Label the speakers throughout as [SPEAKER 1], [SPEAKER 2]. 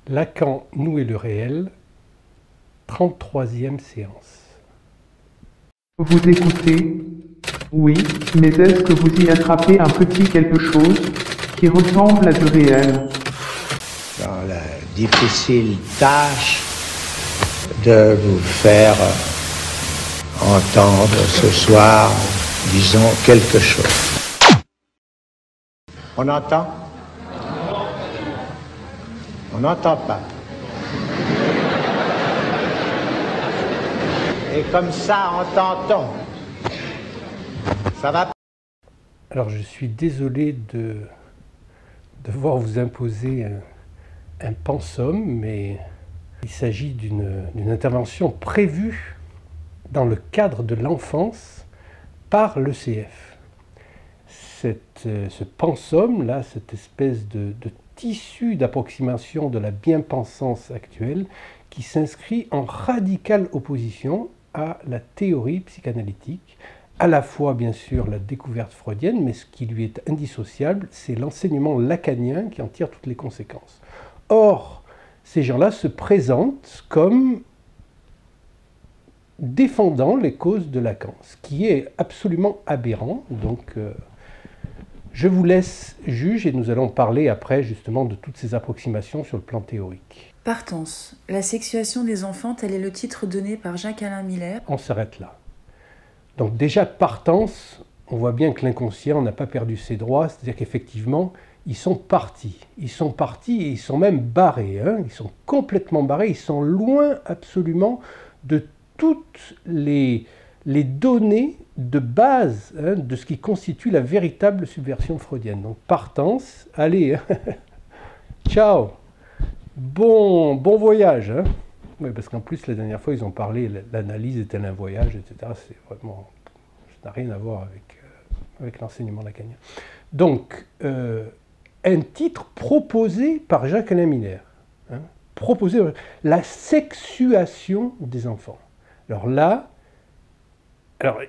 [SPEAKER 1] Lacan, nous et le réel, 33e séance.
[SPEAKER 2] Vous écoutez? Oui, mais est-ce que vous y attrapez un petit quelque chose qui ressemble à du réel?
[SPEAKER 3] Dans la difficile tâche de vous faire entendre ce soir, disons, quelque chose. On entend? On n'entend pas. Et comme ça, entend-on. Ça va?
[SPEAKER 1] Alors je suis désolé de devoir vous imposer un pensum, mais il s'agit d'une intervention prévue dans le cadre de l'enfance par l'ECF. Ce pensum-là, cette espèce de tissu d'approximation de la bien-pensance actuelle qui s'inscrit en radicale opposition à la théorie psychanalytique, à la fois bien sûr la découverte freudienne, mais ce qui lui est indissociable, c'est l'enseignement lacanien qui en tire toutes les conséquences. Or, ces gens-là se présentent comme défendant les causes de Lacan, ce qui est absolument aberrant. Donc, je vous laisse juge et nous allons parler après justement de toutes ces approximations sur le plan théorique.
[SPEAKER 4] Partance. La sexuation des enfants, tel est le titre donné par Jacques-Alain Miller.
[SPEAKER 1] On s'arrête là. Donc déjà, partance, on voit bien que l'inconscient n'a pas perdu ses droits, c'est-à-dire qu'effectivement, ils sont partis. Ils sont partis et ils sont même barrés. Ils sont complètement barrés, ils sont loin absolument de toutes les données de base de ce qui constitue la véritable subversion freudienne. Donc partance, allez, ciao, bon voyage. Oui, parce qu'en plus, la dernière fois, ils ont parlé, l'analyse est-elle un voyage, etc. C'est vraiment, ça n'a rien à voir avec l'enseignement lacanien. Donc, un titre proposé par Jacques-Alain Miller, proposé, la sexuation des enfants. Alors là,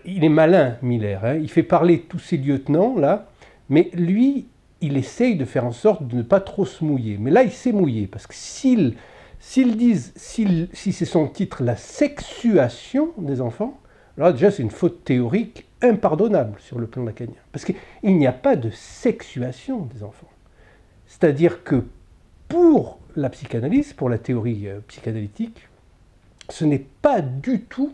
[SPEAKER 1] il est malin, Miller, il fait parler tous ses lieutenants, là, mais lui, il essaye de faire en sorte de ne pas trop se mouiller. Mais là, il s'est mouillé, parce que si c'est son titre, la sexuation des enfants, alors déjà, c'est une faute théorique impardonnable sur le plan lacanien. Parce qu'il n'y a pas de sexuation des enfants. C'est-à-dire que pour la psychanalyse, pour la théorie psychanalytique, ce n'est pas du tout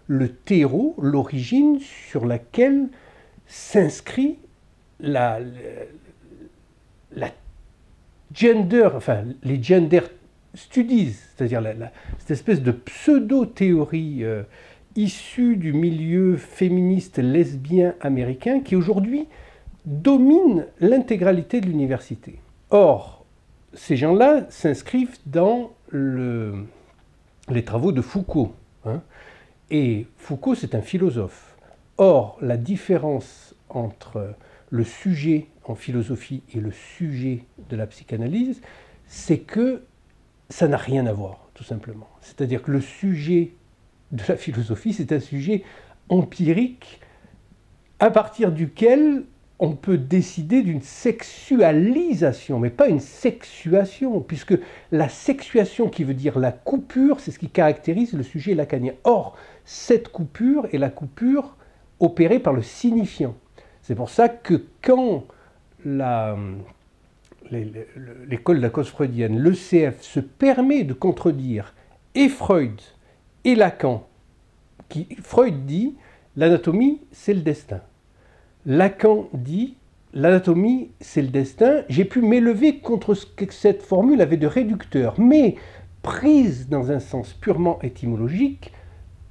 [SPEAKER 1] le terreau, l'origine sur laquelle s'inscrit les gender studies, c'est-à-dire cette espèce de pseudo-théorie issue du milieu féministe lesbien américain qui aujourd'hui domine l'intégralité de l'université. Or, ces gens-là s'inscrivent dans les travaux de Foucault. Et Foucault, c'est un philosophe. Or, la différence entre le sujet en philosophie et le sujet de la psychanalyse, c'est que ça n'a rien à voir, tout simplement. C'est-à-dire que le sujet de la philosophie, c'est un sujet empirique à partir duquel on peut décider d'une sexualisation, mais pas une sexuation, puisque la sexuation qui veut dire la coupure, c'est ce qui caractérise le sujet lacanien. Or, cette coupure est la coupure opérée par le signifiant. C'est pour ça que quand l'école de la cause freudienne, l'ECF, se permet de contredire et Freud et Lacan, Freud dit l'anatomie, c'est le destin. Lacan dit l'anatomie, c'est le destin. J'ai pu m'élever contre ce que cette formule avait de réducteur, mais prise dans un sens purement étymologique,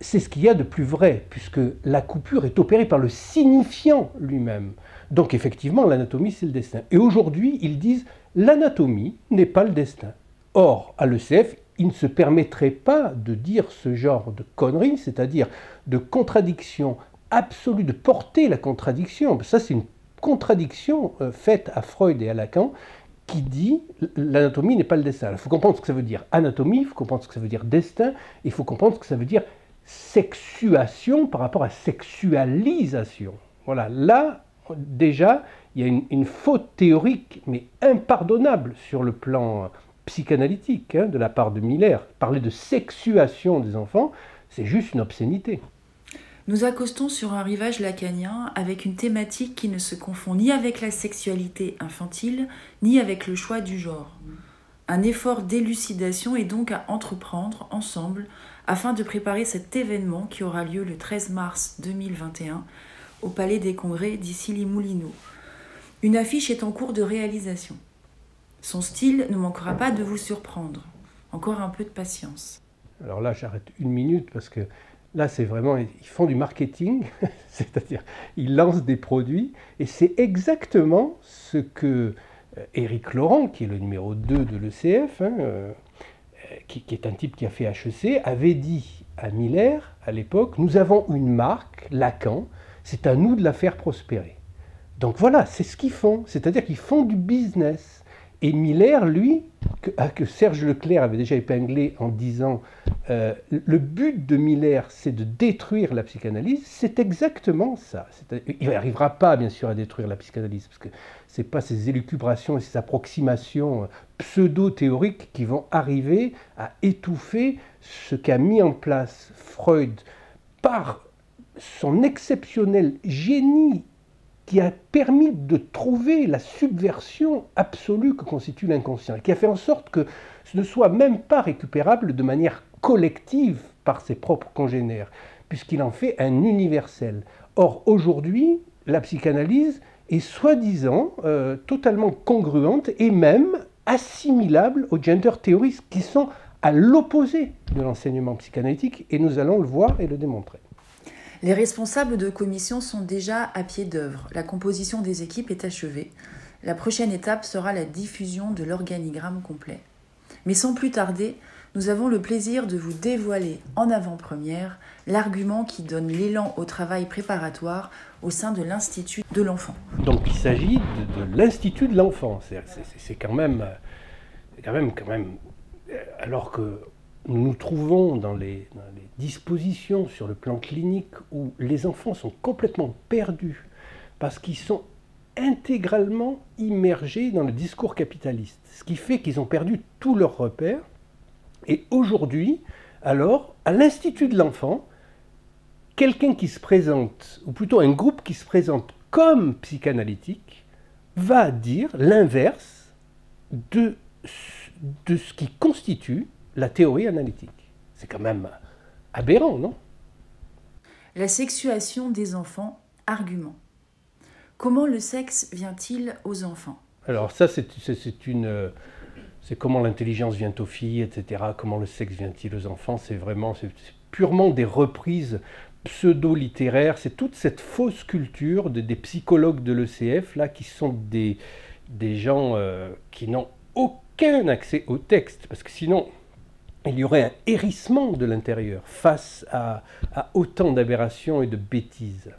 [SPEAKER 1] c'est ce qu'il y a de plus vrai, puisque la coupure est opérée par le signifiant lui-même. Donc effectivement, l'anatomie, c'est le destin. Et aujourd'hui, ils disent l'anatomie n'est pas le destin. Or, à l'ECF, ils ne se permettraient pas de dire ce genre de conneries, c'est-à-dire de contradiction absolue, de porter la contradiction. Ça, c'est une contradiction faite à Freud et à Lacan qui dit l'anatomie n'est pas le destin. Il faut comprendre ce que ça veut dire anatomie, il faut comprendre ce que ça veut dire destin, il faut comprendre ce que ça veut dire sexuation par rapport à sexualisation. Voilà, là, déjà, il y a une faute théorique, mais impardonnable sur le plan psychanalytique de la part de Miller. Parler de sexuation des enfants, c'est juste une obscénité.
[SPEAKER 4] Nous accostons sur un rivage lacanien avec une thématique qui ne se confond ni avec la sexualité infantile, ni avec le choix du genre. Un effort d'élucidation est donc à entreprendre ensemble afin de préparer cet événement qui aura lieu le 13 mars 2021 au Palais des Congrès d'Issy-les-Moulineaux. Une affiche est en cours de réalisation. Son style ne manquera pas de vous surprendre. Encore un peu de patience.
[SPEAKER 1] Alors là, j'arrête une minute parce que là, c'est vraiment, ils font du marketing, c'est-à-dire ils lancent des produits et c'est exactement ce que Éric Laurent, qui est le numéro 2 de l'ECF, qui est un type qui a fait HEC, avait dit à Miller à l'époque, nous avons une marque, Lacan, c'est à nous de la faire prospérer. Donc voilà, c'est ce qu'ils font, c'est-à-dire qu'ils font du business. Et Miller, lui, que Serge Leclerc avait déjà épinglé en disant le but de Miller, c'est de détruire la psychanalyse, c'est exactement ça. Il n'arrivera pas, bien sûr, à détruire la psychanalyse, parce que ce n'est pas ces élucubrations et ces approximations pseudo-théoriques qui vont arriver à étouffer ce qu'a mis en place Freud par son exceptionnel génie qui a permis de trouver la subversion absolue que constitue l'inconscient, qui a fait en sorte que ce ne soit même pas récupérable de manière collective par ses propres congénères, puisqu'il en fait un universel. Or, aujourd'hui, la psychanalyse est soi-disant totalement congruente et même assimilable aux gender theories qui sont à l'opposé de l'enseignement psychanalytique, et nous allons le voir et le démontrer.
[SPEAKER 4] Les responsables de commission sont déjà à pied d'œuvre. La composition des équipes est achevée. La prochaine étape sera la diffusion de l'organigramme complet. Mais sans plus tarder, nous avons le plaisir de vous dévoiler en avant-première l'argument qui donne l'élan au travail préparatoire au sein de l'Institut de l'enfant.
[SPEAKER 1] Donc il s'agit de l'Institut de l'enfant. C'est quand même, alors que nous nous trouvons dans les dispositions sur le plan clinique où les enfants sont complètement perdus parce qu'ils sont intégralement immergés dans le discours capitaliste, ce qui fait qu'ils ont perdu tous leurs repères. Et aujourd'hui, alors, à l'Institut de l'enfant, quelqu'un qui se présente, ou plutôt un groupe qui se présente comme psychanalytique, va dire l'inverse de ce qui constitue la théorie analytique. C'est quand même aberrant, non ?
[SPEAKER 4] La sexuation des enfants, argument. Comment le sexe vient-il aux enfants ?
[SPEAKER 1] Alors ça, c'est comment l'intelligence vient aux filles, etc. Comment le sexe vient-il aux enfants ? C'est purement des reprises pseudo-littéraires. C'est toute cette fausse culture des psychologues de l'ECF, là, qui sont des gens qui n'ont aucun accès au texte, parce que sinon il y aurait un hérissement de l'intérieur face à autant d'aberrations et de bêtises.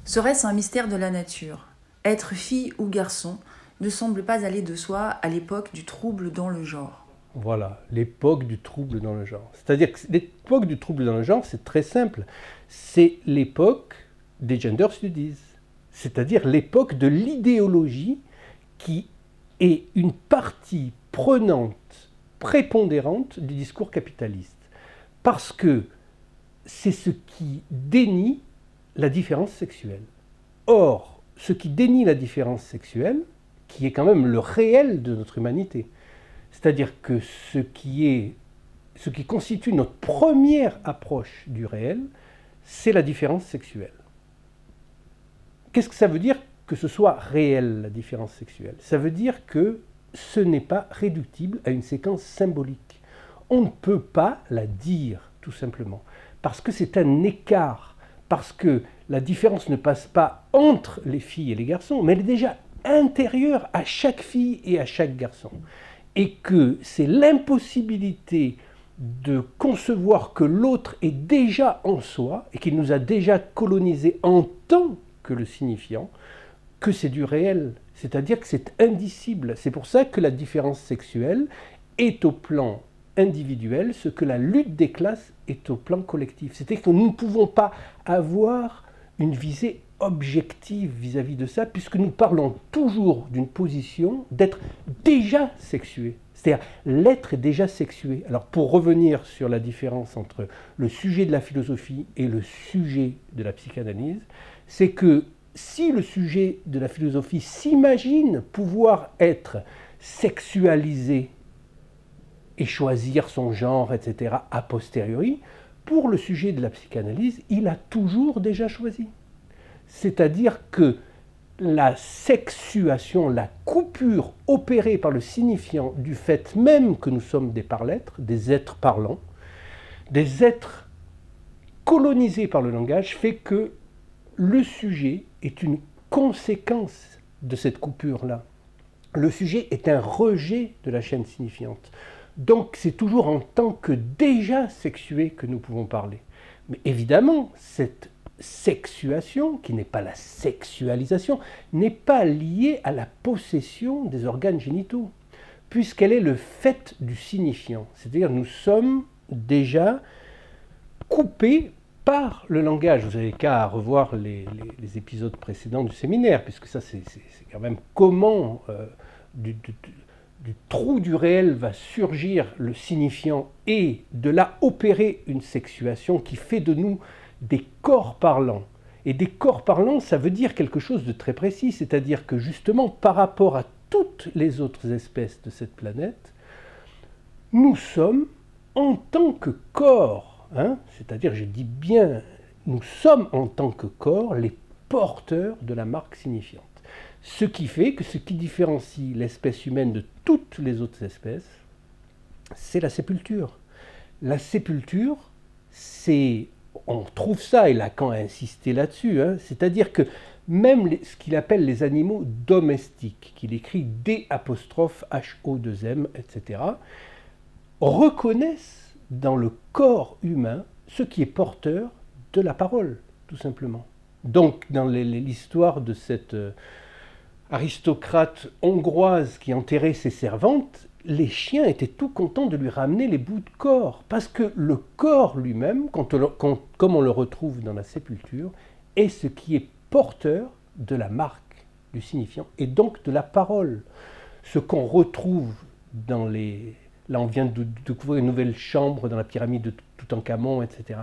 [SPEAKER 4] Serait-ce un mystère de la nature ? Être fille ou garçon ne semble pas aller de soi à l'époque du trouble dans le genre.
[SPEAKER 1] Voilà, l'époque du trouble dans le genre. C'est-à-dire que l'époque du trouble dans le genre, c'est très simple. C'est l'époque des gender studies. C'est-à-dire l'époque de l'idéologie qui est une partie prenante, prépondérante du discours capitaliste. Parce que c'est ce qui dénie la différence sexuelle. Or, ce qui dénie la différence sexuelle, qui est quand même le réel de notre humanité, c'est-à-dire que ce qui constitue notre première approche du réel, c'est la différence sexuelle. Qu'est-ce que ça veut dire que ce soit réel, la différence sexuelle ? Ça veut dire que ce n'est pas réductible à une séquence symbolique. On ne peut pas la dire, tout simplement, parce que c'est un écart, parce que la différence ne passe pas entre les filles et les garçons, mais elle est déjà intérieure à chaque fille et à chaque garçon. Et que c'est l'impossibilité de concevoir que l'autre est déjà en soi, et qu'il nous a déjà colonisés en tant que le signifiant, que c'est du réel, c'est-à-dire que c'est indicible. C'est pour ça que la différence sexuelle est au plan individuel, ce que la lutte des classes est au plan collectif. C'est-à-dire que nous ne pouvons pas avoir une visée objective vis-à-vis de ça, puisque nous parlons toujours d'une position d'être déjà sexué. C'est-à-dire, l'être est déjà sexué. Alors, pour revenir sur la différence entre le sujet de la philosophie et le sujet de la psychanalyse, c'est que si le sujet de la philosophie s'imagine pouvoir être sexualisé et choisir son genre, etc., a posteriori, pour le sujet de la psychanalyse, il a toujours déjà choisi. C'est-à-dire que la sexuation, la coupure opérée par le signifiant du fait même que nous sommes des par-lettres, des êtres parlants, des êtres colonisés par le langage, fait que le sujet est une conséquence de cette coupure-là. Le sujet est un rejet de la chaîne signifiante. Donc c'est toujours en tant que déjà sexué que nous pouvons parler. Mais évidemment, cette sexuation, qui n'est pas la sexualisation, n'est pas liée à la possession des organes génitaux, puisqu'elle est le fait du signifiant. C'est-à-dire nous sommes déjà coupés par le langage. Vous n'avez qu'à revoir les épisodes précédents du séminaire, puisque ça c'est quand même comment du trou du réel va surgir le signifiant et de là opérer une sexuation qui fait de nous des corps parlants. Et des corps parlants, ça veut dire quelque chose de très précis, c'est-à-dire que justement par rapport à toutes les autres espèces de cette planète, nous sommes en tant que corps, c'est-à-dire, je dis bien, nous sommes en tant que corps les porteurs de la marque signifiante. Ce qui fait que ce qui différencie l'espèce humaine de toutes les autres espèces, c'est la sépulture. La sépulture, c'est, on trouve ça, et Lacan a insisté là-dessus, c'est-à-dire que même ce qu'il appelle les animaux domestiques, qu'il écrit D''HO2M, etc., reconnaissent dans le corps humain ce qui est porteur de la parole, tout simplement. Donc, dans l'histoire de cette aristocrate hongroise qui enterrait ses servantes, les chiens étaient tout contents de lui ramener les bouts de corps, parce que le corps lui-même, comme on le retrouve dans la sépulture, est ce qui est porteur de la marque du signifiant, et donc de la parole. Ce qu'on retrouve dans les... Là, on vient de découvrir une nouvelle chambre dans la pyramide de Toutankhamon, etc.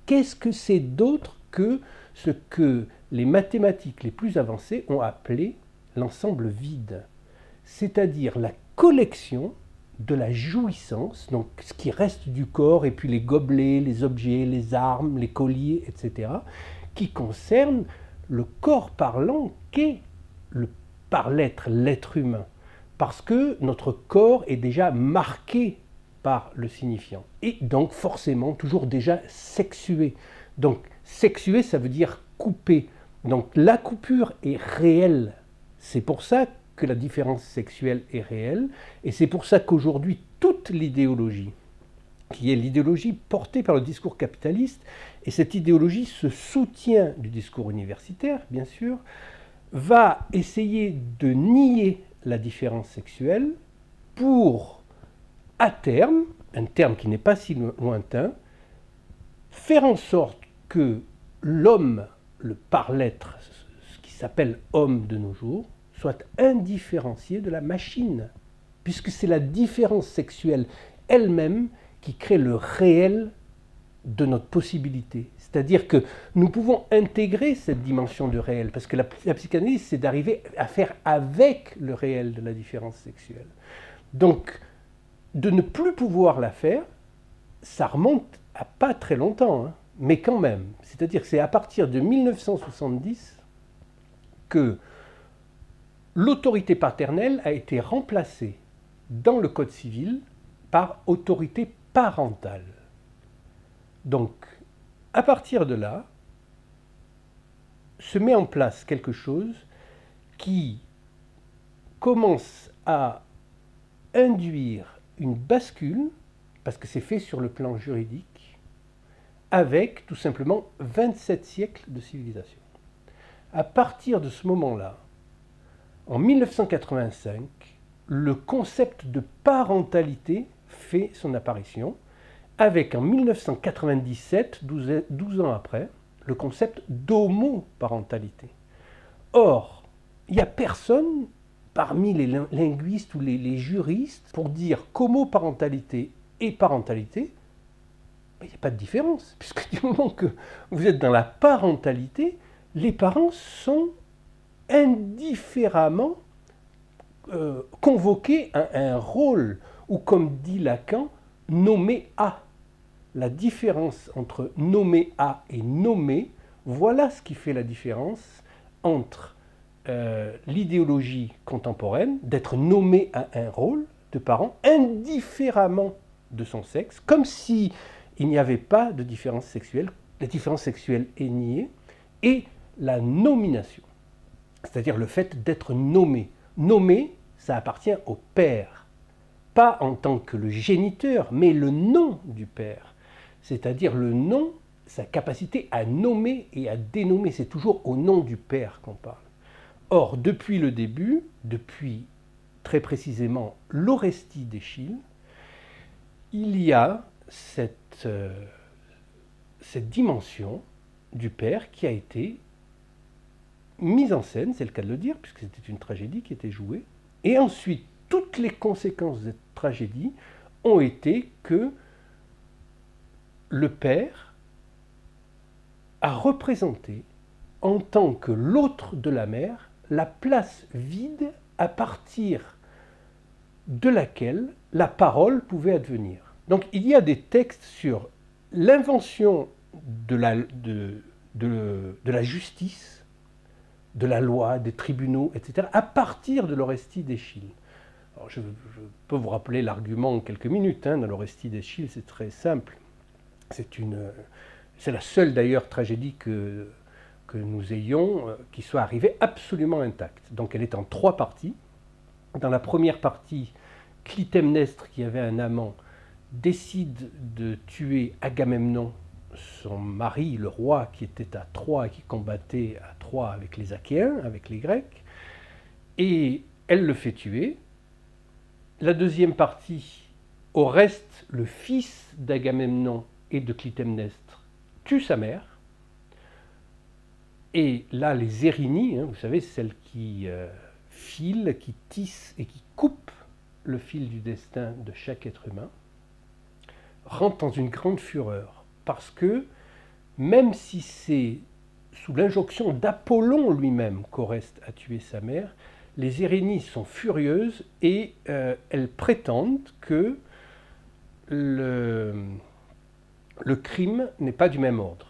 [SPEAKER 1] Qu'est-ce que c'est d'autre que ce que les mathématiques les plus avancées ont appelé l'ensemble vide, c'est-à-dire la collection de la jouissance, donc ce qui reste du corps, et puis les gobelets, les objets, les armes, les colliers, etc., qui concernent le corps parlant qu'est le par-l'être, l'être humain, parce que notre corps est déjà marqué par le signifiant, et donc forcément toujours déjà sexué. Donc sexué, ça veut dire coupé. Donc la coupure est réelle. C'est pour ça que la différence sexuelle est réelle, et c'est pour ça qu'aujourd'hui, toute l'idéologie, qui est l'idéologie portée par le discours capitaliste, et cette idéologie se soutient du discours universitaire, bien sûr, va essayer de nier la différence sexuelle pour, à terme, un terme qui n'est pas si lointain, faire en sorte que l'homme, le par-l'être, ce qui s'appelle homme de nos jours, soit indifférencié de la machine, puisque c'est la différence sexuelle elle-même qui crée le réel de notre possibilité. C'est-à-dire que nous pouvons intégrer cette dimension de réel, parce que la psychanalyse, c'est d'arriver à faire avec le réel de la différence sexuelle. Donc, de ne plus pouvoir la faire, ça remonte à pas très longtemps, mais quand même. C'est-à-dire que c'est à partir de 1970 que l'autorité paternelle a été remplacée dans le Code civil par autorité parentale. Donc, à partir de là, se met en place quelque chose qui commence à induire une bascule, parce que c'est fait sur le plan juridique, avec tout simplement 27 siècles de civilisation. À partir de ce moment-là, en 1985, le concept de parentalité fait son apparition, avec en 1997, 12 ans après, le concept d'homoparentalité. Or, il n'y a personne parmi les linguistes ou les juristes pour dire qu'homoparentalité et parentalité, il n'y a pas de différence, puisque du moment que vous êtes dans la parentalité, les parents sont indifféremment convoqués à un rôle, ou comme dit Lacan, nommé à. La différence entre nommé à et nommé, voilà ce qui fait la différence entre l'idéologie contemporaine, d'être nommé à un rôle de parent, indifféremment de son sexe, comme si il n'y avait pas de différence sexuelle, la différence sexuelle est niée, et la nomination, c'est-à-dire le fait d'être nommé. Nommé, ça appartient au père, pas en tant que le géniteur, mais le nom du père, c'est-à-dire le nom, sa capacité à nommer et à dénommer, c'est toujours au nom du père qu'on parle. Or, depuis le début, depuis très précisément l'Orestie d'Eschyle, il y a cette dimension du père qui a été mise en scène, c'est le cas de le dire, puisque c'était une tragédie qui était jouée. Et ensuite, toutes les conséquences de cette tragédie ont été que le père a représenté, en tant que l'autre de la mère, la place vide à partir de laquelle la parole pouvait advenir. Donc il y a des textes sur l'invention de la justice, de la loi, des tribunaux, etc., à partir de l'Orestie d'Eschyle. Alors je peux vous rappeler l'argument en quelques minutes. Dans l'Orestie d'Eschyle, c'est très simple. C'est la seule d'ailleurs tragédie que nous ayons qui soit arrivée absolument intacte. Donc elle est en 3 parties. Dans la première partie, Clytemnestre, qui avait un amant, décide de tuer Agamemnon, son mari, le roi qui était à Troie et qui combattait à Troie avec les Achéens, avec les Grecs, et elle le fait tuer. La deuxième partie, Oreste, le fils d'Agamemnon et de Clytemnestre, tue sa mère. Et là, les Érinies, vous savez, celles qui filent, qui tissent et qui coupent le fil du destin de chaque être humain, rentrent dans une grande fureur. Parce que, même si c'est sous l'injonction d'Apollon lui-même qu'Oreste a tué sa mère, les Érinies sont furieuses et elles prétendent que le crime n'est pas du même ordre.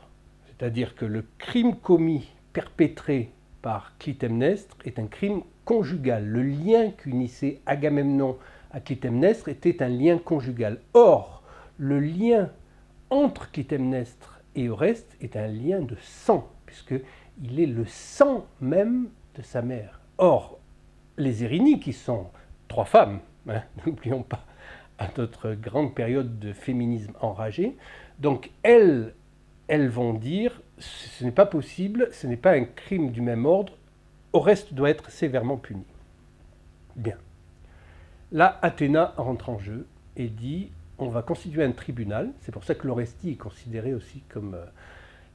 [SPEAKER 1] C'est-à-dire que le crime commis, perpétré par Clytemnestre, est un crime conjugal. Le lien qu'unissait Agamemnon à Clytemnestre était un lien conjugal. Or, le lien entre Clytemnestre et Oreste est un lien de sang, puisqu'il est le sang même de sa mère. Or, les Érinies, qui sont 3 femmes, n'oublions pas, à notre grande période de féminisme enragé, donc elles vont dire ce n'est pas possible, ce n'est pas un crime du même ordre, Oreste doit être sévèrement puni. Bien. Là, Athéna rentre en jeu et dit on va constituer un tribunal, c'est pour ça que l'Orestie est considérée aussi comme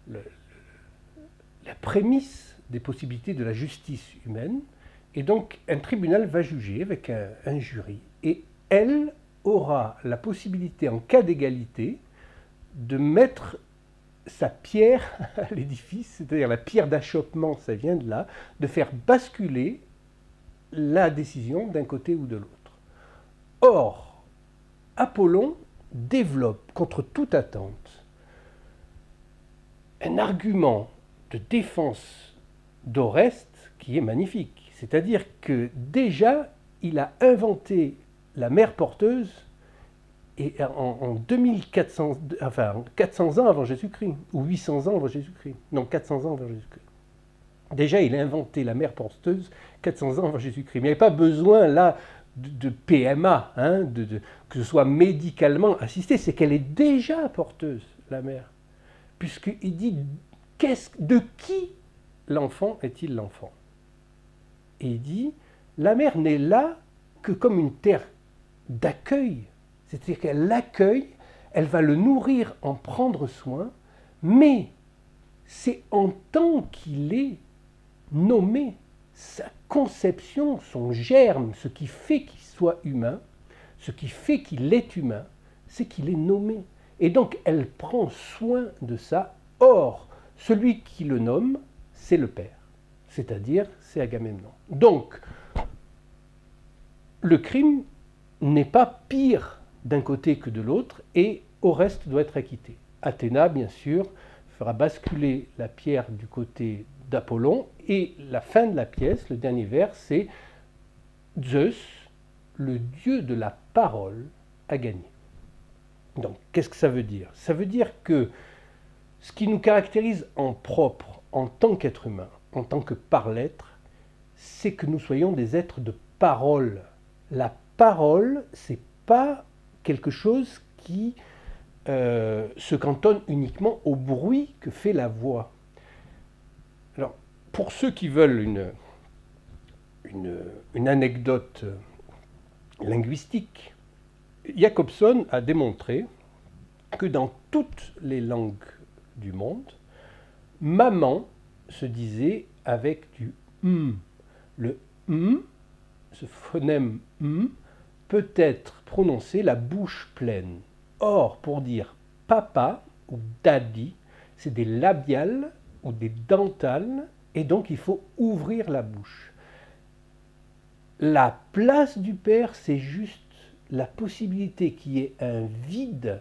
[SPEAKER 1] la prémisse des possibilités de la justice humaine, et donc un tribunal va juger avec un jury, et elle aura la possibilité, en cas d'égalité, de mettre sa pierre à l'édifice, c'est-à-dire la pierre d'achoppement, ça vient de là, de faire basculer la décision d'un côté ou de l'autre. Or, Apollon développe, contre toute attente, un argument de défense d'Oreste qui est magnifique. C'est-à-dire que déjà, il a inventé la mère porteuse et en 2400, enfin 400 ans avant Jésus-Christ, ou 800 ans avant Jésus-Christ, non 400 ans avant Jésus-Christ. Déjà, il a inventé la mère porteuse 400 ans avant Jésus-Christ. Mais il n'y avait pas besoin là de PMA, que ce soit médicalement assisté, c'est qu'elle est déjà porteuse, la mère. Puisqu'il dit, de qui l'enfant est-il l'enfant? Et il dit, la mère n'est là que comme une terre d'accueil. C'est-à-dire qu'elle l'accueille, elle va le nourrir, en prendre soin, mais c'est en tant qu'il est nommé sa conception, son germe, ce qui fait qu'il soit humain, ce qui fait qu'il est humain, c'est qu'il est nommé. Et donc elle prend soin de ça. Or, celui qui le nomme, c'est le père, c'est-à-dire c'est Agamemnon. Donc, le crime n'est pas pire d'un côté que de l'autre et au reste doit être acquitté. Athéna, bien sûr, fera basculer la pierre du côté d'Apollon et la fin de la pièce, le dernier vers, c'est Zeus, le dieu de la parole, a gagné. Donc, qu'est-ce que ça veut dire? Ça veut dire que ce qui nous caractérise en propre, en tant qu'être humain, en tant que par-l'être, c'est que nous soyons des êtres de parole. La parole, c'est pas quelque chose qui se cantonne uniquement au bruit que fait la voix. Alors, pour ceux qui veulent une anecdote linguistique, Jacobson a démontré que dans toutes les langues du monde, maman se disait avec du Le ce phonème peut être prononcé la bouche pleine. Or, pour dire papa ou daddy, c'est des labiales ou des dentales, et donc il faut ouvrir la bouche. La place du père, c'est juste la possibilité qu'il y ait un vide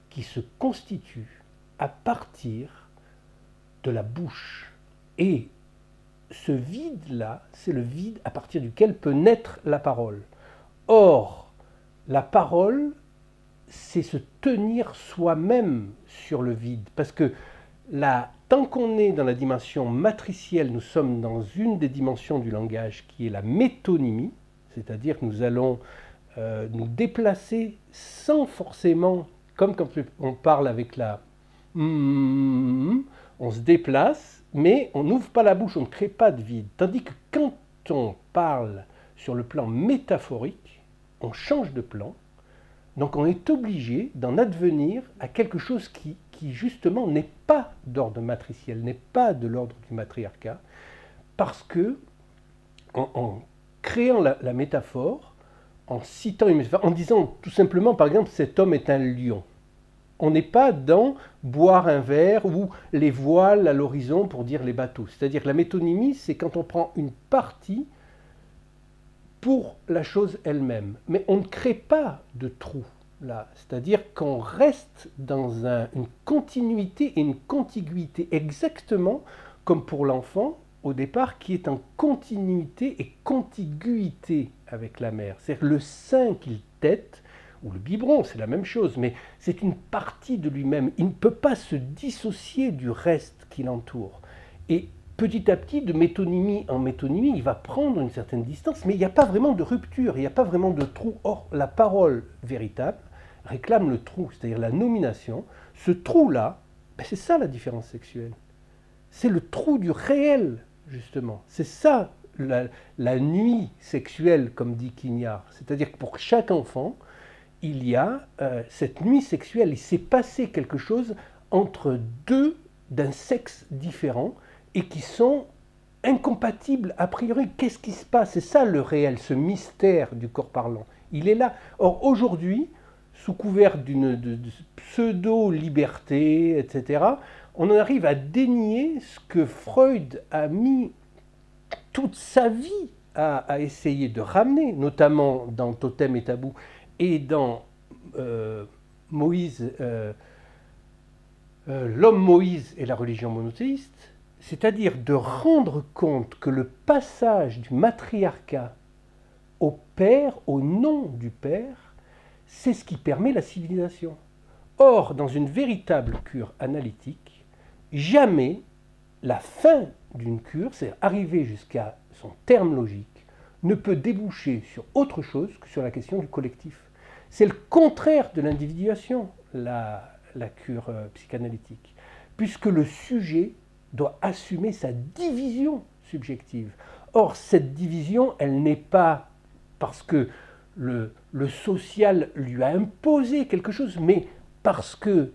[SPEAKER 1] qui se constitue à partir de la bouche. Et ce vide-là, c'est le vide à partir duquel peut naître la parole. Or, la parole, c'est se tenir soi-même sur le vide. Parce que tant qu'on est dans la dimension matricielle, nous sommes dans une des dimensions du langage qui est la métonymie, c'est-à-dire que nous allons nous déplacer sans forcément, comme quand on parle avec la on se déplace, mais on n'ouvre pas la bouche, on ne crée pas de vide. Tandis que quand on parle sur le plan métaphorique, on change de plan, donc on est obligé d'en advenir à quelque chose qui justement n'est pas d'ordre matriciel, n'est pas de l'ordre du matriarcat, parce que en créant la métaphore, en citant une métaphore, en disant tout simplement, par exemple, cet homme est un lion. On n'est pas dans boire un verre ou les voiles à l'horizon pour dire les bateaux. C'est-à-dire que la métonymie, c'est quand on prend une partie pour la chose elle-même. Mais on ne crée pas de trou là. C'est-à-dire qu'on reste dans une continuité et une contiguïté, exactement comme pour l'enfant au départ, qui est en continuité et contiguïté avec la mère. C'est-à-dire le sein qu'il tète, ou le biberon, c'est la même chose, mais c'est une partie de lui-même. Il ne peut pas se dissocier du reste qui l'entoure. Et petit à petit, de métonymie en métonymie, il va prendre une certaine distance, mais il n'y a pas vraiment de rupture, il n'y a pas vraiment de trou. Or, la parole véritable réclame le trou, c'est-à-dire la nomination. Ce trou-là, ben c'est ça la différence sexuelle. C'est le trou du réel, justement. C'est ça la nuit sexuelle, comme dit Quignard. C'est-à-dire que pour chaque enfant, il y a cette nuit sexuelle. Il s'est passé quelque chose entre deux d'un sexe différent et qui sont incompatibles a priori. Qu'est-ce qui se passe? C'est ça le réel, ce mystère du corps parlant. Il est là. Or aujourd'hui, sous couvert de pseudo-liberté, etc., on en arrive à dénier ce que Freud a mis toute sa vie à essayer de ramener, notamment dans Totem et Tabou et dans Moïse, l'homme Moïse et la religion monothéiste, c'est-à-dire de rendre compte que le passage du matriarcat au père, au nom du père, c'est ce qui permet la civilisation. Or, dans une véritable cure analytique, jamais la fin d'une cure, c'est arriver jusqu'à son terme logique, ne peut déboucher sur autre chose que sur la question du collectif. C'est le contraire de l'individuation, la cure psychanalytique, puisque le sujet doit assumer sa division subjective. Or, cette division, elle n'est pas parce que le social lui a imposé quelque chose, mais parce que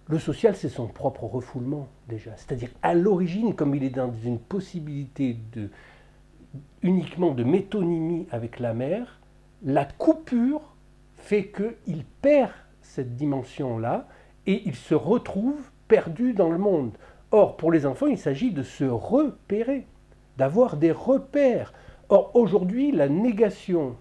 [SPEAKER 1] le social, c'est son propre refoulement, déjà. C'est-à-dire, à l'origine, comme il est dans une possibilité uniquement de métonymie avec la mère, la coupure fait qu'il perd cette dimension-là et il se retrouve perdu dans le monde. Or, pour les enfants, il s'agit de se repérer, d'avoir des repères. Or, aujourd'hui, la négation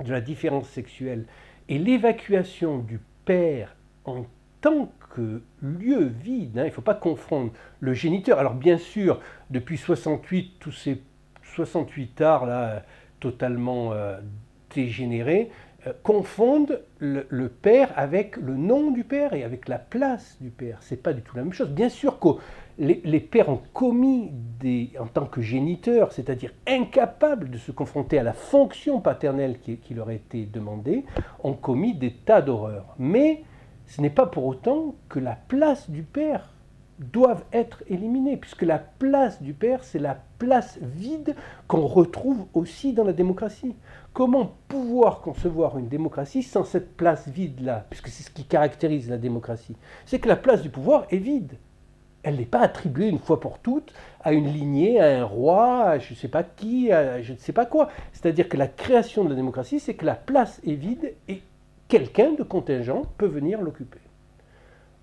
[SPEAKER 1] de la différence sexuelle et l'évacuation du père en tant que lieu vide, il ne faut pas confondre le géniteur. Alors bien sûr, depuis 68, tous ces 68 arts là, totalement dégénérés, confondent le père avec le nom du père et avec la place du père. Ce n'est pas du tout la même chose. Bien sûr que les pères ont commis, en tant que géniteurs, c'est-à-dire incapables de se confronter à la fonction paternelle qui leur a été demandée, ont commis des tas d'horreurs. Mais ce n'est pas pour autant que la place du père doive être éliminée, puisque la place du père, c'est la place vide qu'on retrouve aussi dans la démocratie. Comment pouvoir concevoir une démocratie sans cette place vide-là, puisque c'est ce qui caractérise la démocratie? C'est que la place du pouvoir est vide. Elle n'est pas attribuée une fois pour toutes à une lignée, à un roi, à je ne sais pas qui, à je ne sais pas quoi. C'est-à-dire que la création de la démocratie, c'est que la place est vide et quelqu'un de contingent peut venir l'occuper.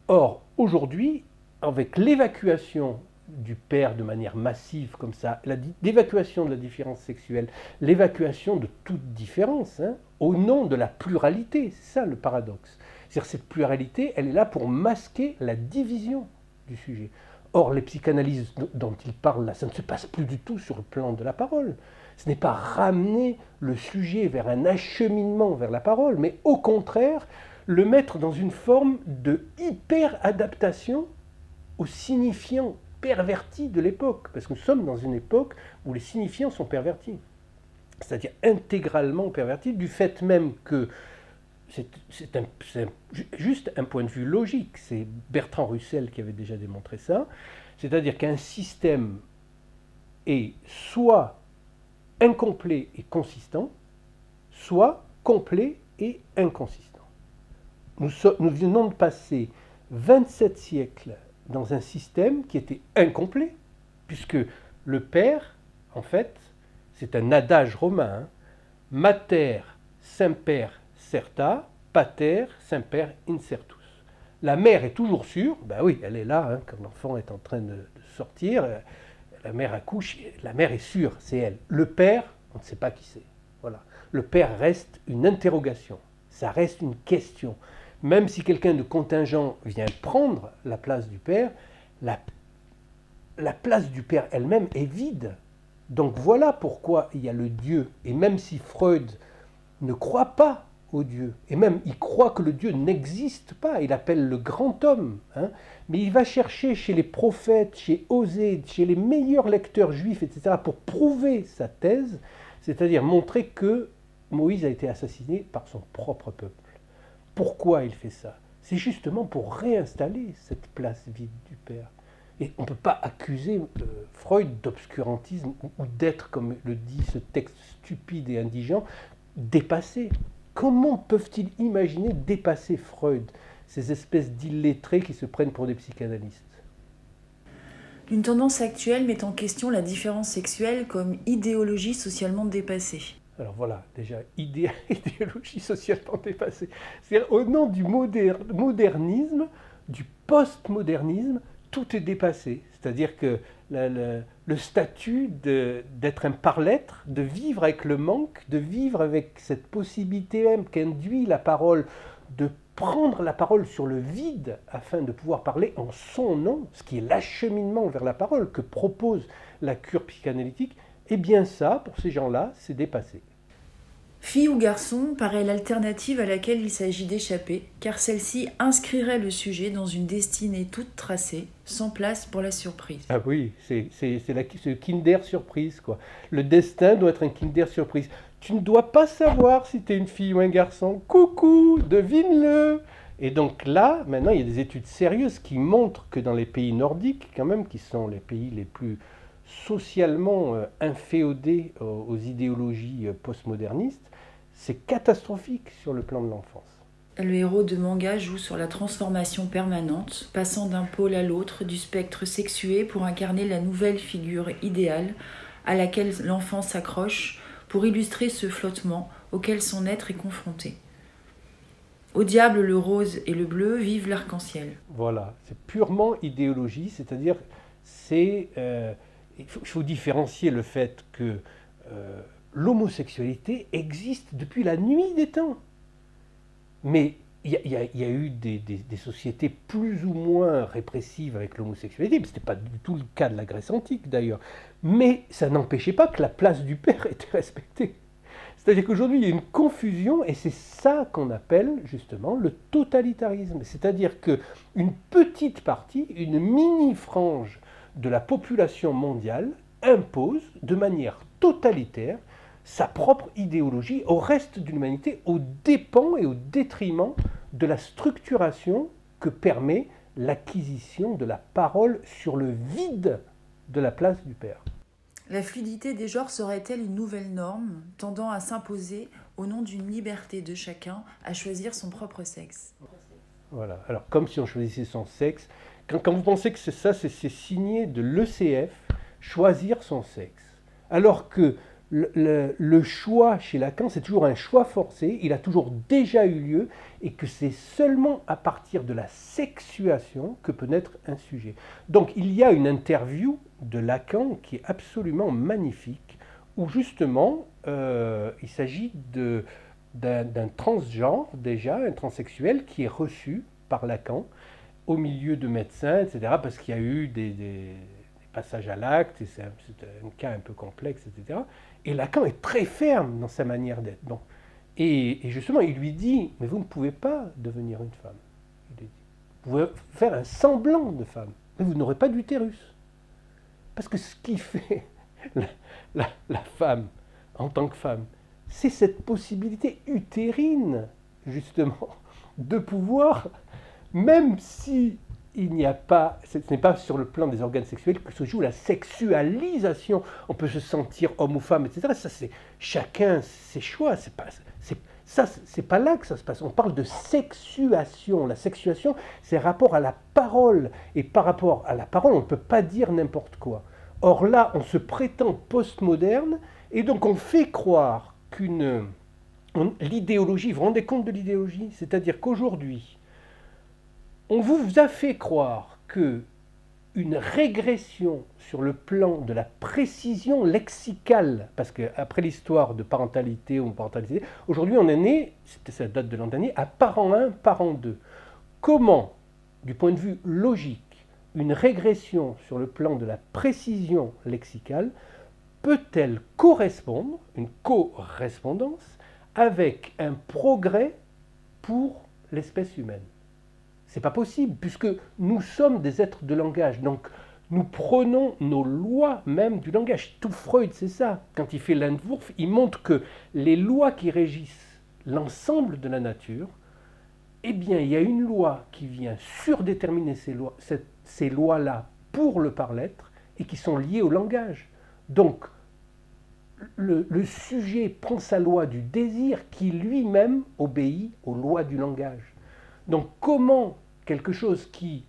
[SPEAKER 1] Or, aujourd'hui, avec l'évacuation du père de manière massive comme ça, l'évacuation de la différence sexuelle, l'évacuation de toute différence, au nom de la pluralité, c'est ça le paradoxe. C'est-à-dire cette pluralité, elle est là pour masquer la division du sujet. Or, les psychanalyses dont il parle là, ça ne se passe plus du tout sur le plan de la parole. Ce n'est pas ramener le sujet vers un acheminement vers la parole, mais au contraire, le mettre dans une forme de hyper-adaptation aux signifiants pervertis de l'époque, parce que nous sommes dans une époque où les signifiants sont pervertis, c'est-à-dire intégralement pervertis, du fait même que c'est juste un point de vue logique, c'est Bertrand Russell qui avait déjà démontré ça, c'est-à-dire qu'un système est soit incomplet et consistant, soit complet et inconsistant. Nous venons de passer 27 siècles dans un système qui était incomplet, puisque le père, en fait, c'est un adage romain, mater semper certa, pater semper incertus. La mère est toujours sûre, ben oui, elle est là, quand l'enfant est en train de sortir, la mère accouche, la mère est sûre, c'est elle. Le père, on ne sait pas qui c'est. Voilà. Le père reste une interrogation, ça reste une question. Même si quelqu'un de contingent vient prendre la place du père, la place du père elle-même est vide. Donc voilà pourquoi il y a le Dieu. Et même si Freud ne croit pas au Dieu, et même il croit que le Dieu n'existe pas, il appelle le grand homme, mais il va chercher chez les prophètes, chez Osée, chez les meilleurs lecteurs juifs, etc., pour prouver sa thèse, c'est-à-dire montrer que Moïse a été assassiné par son propre peuple. Pourquoi il fait ça? C'est justement pour réinstaller cette place vide du père. Et on ne peut pas accuser Freud d'obscurantisme ou d'être, comme le dit ce texte stupide et indigent, dépassé. Comment peuvent-ils imaginer dépasser Freud, ces espèces d'illettrés qui se prennent pour des psychanalystes?
[SPEAKER 4] Une tendance actuelle met en question la différence sexuelle comme idéologie socialement dépassée.
[SPEAKER 1] Alors voilà, déjà, idéologie socialement dépassée. C'est-à-dire, au nom du modernisme, du postmodernisme, tout est dépassé. C'est-à-dire que le statut d'être un par-l'être, de vivre avec le manque, de vivre avec cette possibilité même qu'induit la parole, de prendre la parole sur le vide afin de pouvoir parler en son nom, ce qui est l'acheminement vers la parole que propose la cure psychanalytique, eh bien ça, pour ces gens-là, c'est dépassé.
[SPEAKER 4] Fille ou garçon paraît l'alternative à laquelle il s'agit d'échapper, car celle-ci inscrirait le sujet dans une destinée toute tracée, sans place pour la surprise.
[SPEAKER 1] Ah oui, c'est Kinder Surprise, quoi. Le destin doit être un Kinder Surprise. Tu ne dois pas savoir si tu es une fille ou un garçon. Coucou, devine-le. Et donc là, maintenant, il y a des études sérieuses qui montrent que dans les pays nordiques, quand même, qui sont les pays les plus socialement inféodés aux idéologies postmodernistes, c'est catastrophique sur le plan de l'enfance.
[SPEAKER 4] Le héros de manga joue sur la transformation permanente, passant d'un pôle à l'autre du spectre sexué pour incarner la nouvelle figure idéale, à laquelle l'enfant s'accroche pour illustrer ce flottement auquel son être est confronté. Au diable, le rose et le bleu, vive l'arc-en-ciel.
[SPEAKER 1] Voilà, c'est purement idéologie, c'est-à-dire il faut différencier le fait que l'homosexualité existe depuis la nuit des temps. Mais il y a eu des sociétés plus ou moins répressives avec l'homosexualité, mais ce n'était pas du tout le cas de la Grèce antique d'ailleurs. Mais ça n'empêchait pas que la place du père était respectée. C'est-à-dire qu'aujourd'hui, il y a une confusion, et c'est ça qu'on appelle justement le totalitarisme. C'est-à-dire qu'une petite partie, une mini-frange de la population mondiale impose de manière totalitaire sa propre idéologie au reste de l'humanité, aux dépens et au détriment de la structuration que permet l'acquisition de la parole sur le vide de la place du père.
[SPEAKER 4] La fluidité des genres serait-elle une nouvelle norme tendant à s'imposer au nom d'une liberté de chacun à choisir son propre sexe?
[SPEAKER 1] Voilà, alors comme si on choisissait son sexe, quand vous pensez que c'est ça, c'est signé de l'ECF, choisir son sexe. Alors que le choix chez Lacan, c'est toujours un choix forcé, il a toujours déjà eu lieu, et que c'est seulement à partir de la sexuation que peut naître un sujet. Donc il y a une interview de Lacan qui est absolument magnifique, où justement il s'agit d'un transgenre déjà, un transsexuel qui est reçu par Lacan au milieu de médecins, etc., parce qu'il y a eu des passages à l'acte, et c'est un cas un peu complexe, etc. Et Lacan est très ferme dans sa manière d'être. Bon. Et justement, il lui dit, mais vous ne pouvez pas devenir une femme. Il dit, vous pouvez faire un semblant de femme, mais vous n'aurez pas d'utérus. Parce que ce qui fait la femme, en tant que femme, c'est cette possibilité utérine, justement, de pouvoir, même si il n'y a pas, ce n'est pas sur le plan des organes sexuels que se joue la sexualisation. On peut se sentir homme ou femme, etc. Ça, c'est chacun ses choix. C'est pas là que ça se passe. On parle de sexuation. La sexuation, c'est rapport à la parole. Et par rapport à la parole, on ne peut pas dire n'importe quoi. Or là, on se prétend postmoderne, et donc on fait croire l'idéologie, vous vous rendez compte de l'idéologie? C'est-à-dire qu'aujourd'hui, on vous a fait croire qu'une régression sur le plan de la précision lexicale, parce qu'après l'histoire de parentalité ou parentalité, aujourd'hui on est né, ça date de l'an dernier, à parent 1, parent 2. Comment, du point de vue logique, une régression sur le plan de la précision lexicale peut-elle correspondre, une correspondance, avec un progrès pour l'espèce humaine? C'est pas possible, puisque nous sommes des êtres de langage. Donc, nous prenons nos lois même du langage. Tout Freud, c'est ça. Quand il fait l'Entwurf, il montre que les lois qui régissent l'ensemble de la nature, eh bien, il y a une loi qui vient surdéterminer ces lois-là pour le par-l'être et qui sont liées au langage. Donc, le sujet prend sa loi du désir qui lui-même obéit aux lois du langage. Donc, comment quelque chose qui,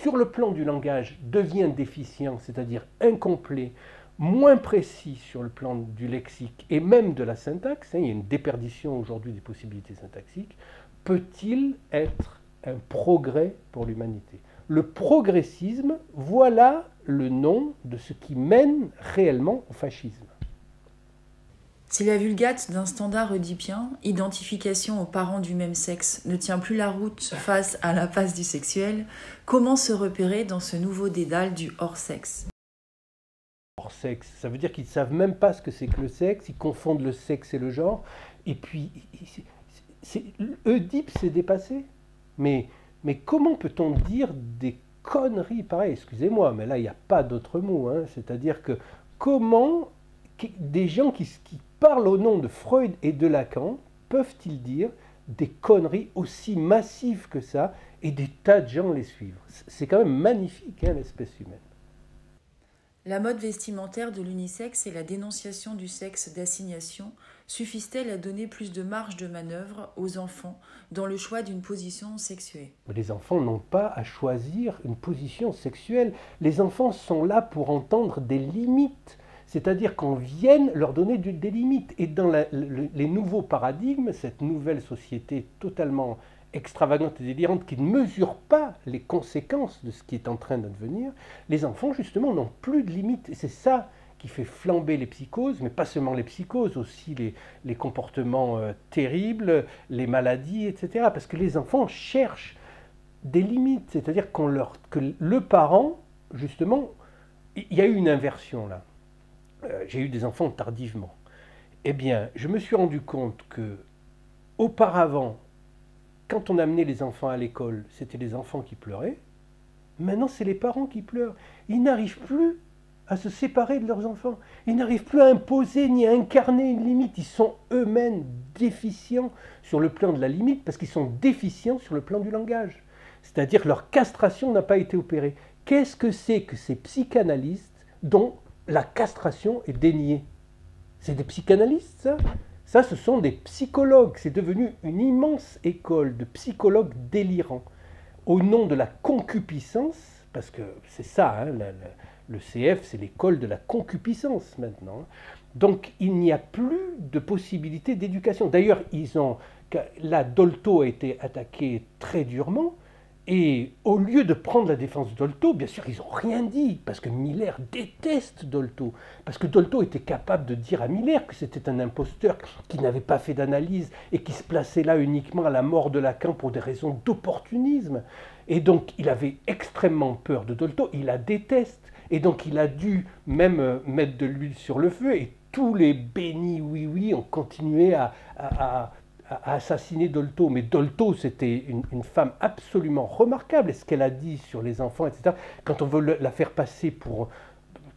[SPEAKER 1] sur le plan du langage, devient déficient, c'est-à-dire incomplet, moins précis sur le plan du lexique et même de la syntaxe, il y a une déperdition aujourd'hui des possibilités syntaxiques, peut-il être un progrès pour l'humanité? Le progressisme, voilà le nom de ce qui mène réellement au fascisme.
[SPEAKER 4] Si la vulgate d'un standard oedipien, identification aux parents du même sexe, ne tient plus la route face à l'impasse du sexuel, comment se repérer dans ce nouveau dédale du hors-sexe?
[SPEAKER 1] Hors-sexe, ça veut dire qu'ils ne savent même pas ce que c'est que le sexe, ils confondent le sexe et le genre, et puis Oedipe s'est dépassé. Mais comment peut-on dire des conneries pareilles? Excusez-moi, mais là, il n'y a pas d'autre mot. Hein. C'est-à-dire que comment des gens qui parlent au nom de Freud et de Lacan peuvent-ils dire des conneries aussi massives que ça, et des tas de gens les suivent? C'est quand même magnifique, hein, l'espèce humaine.
[SPEAKER 4] La mode vestimentaire de l'unisexe et la dénonciation du sexe d'assignation suffisent-elles à donner plus de marge de manœuvre aux enfants dans le choix d'une position sexuée?
[SPEAKER 1] Les enfants n'ont pas à choisir une position sexuelle. Les enfants sont là pour entendre des limites. C'est-à-dire qu'on vienne leur donner des limites. Et dans les nouveaux paradigmes, cette nouvelle société totalement extravagante et délirante qui ne mesure pas les conséquences de ce qui est en train d'advenir, les enfants, justement, n'ont plus de limites. Et c'est ça qui fait flamber les psychoses, mais pas seulement les psychoses, aussi les comportements terribles, les maladies, etc. Parce que les enfants cherchent des limites, c'est-à-dire que le parent, justement, il y a eu une inversion là. J'ai eu des enfants tardivement. Eh bien, je me suis rendu compte que, auparavant, quand on amenait les enfants à l'école, c'était les enfants qui pleuraient. Maintenant, c'est les parents qui pleurent. Ils n'arrivent plus à se séparer de leurs enfants. Ils n'arrivent plus à imposer ni à incarner une limite. Ils sont eux-mêmes déficients sur le plan de la limite parce qu'ils sont déficients sur le plan du langage. C'est-à-dire que leur castration n'a pas été opérée. Qu'est-ce que c'est que ces psychanalystes dont la castration est déniée? C'est des psychanalystes, ça? Ça, ce sont des psychologues. C'est devenu une immense école de psychologues délirants. Au nom de la concupiscence, parce que c'est ça, hein, le CF, c'est l'école de la concupiscence maintenant. Donc, il n'y a plus de possibilité d'éducation. D'ailleurs, là, Dolto a été attaqué très durement. Et au lieu de prendre la défense de Dolto, bien sûr, ils n'ont rien dit, parce que Miller déteste Dolto. Parce que Dolto était capable de dire à Miller que c'était un imposteur qui n'avait pas fait d'analyse et qui se plaçait là uniquement à la mort de Lacan pour des raisons d'opportunisme. Et donc, il avait extrêmement peur de Dolto, il la déteste. Et donc, il a dû même mettre de l'huile sur le feu. Et tous les bénis oui-oui ont continué à assassiner Dolto. Mais Dolto, c'était une femme absolument remarquable. Et ce qu'elle a dit sur les enfants, etc., quand on veut la faire passer pour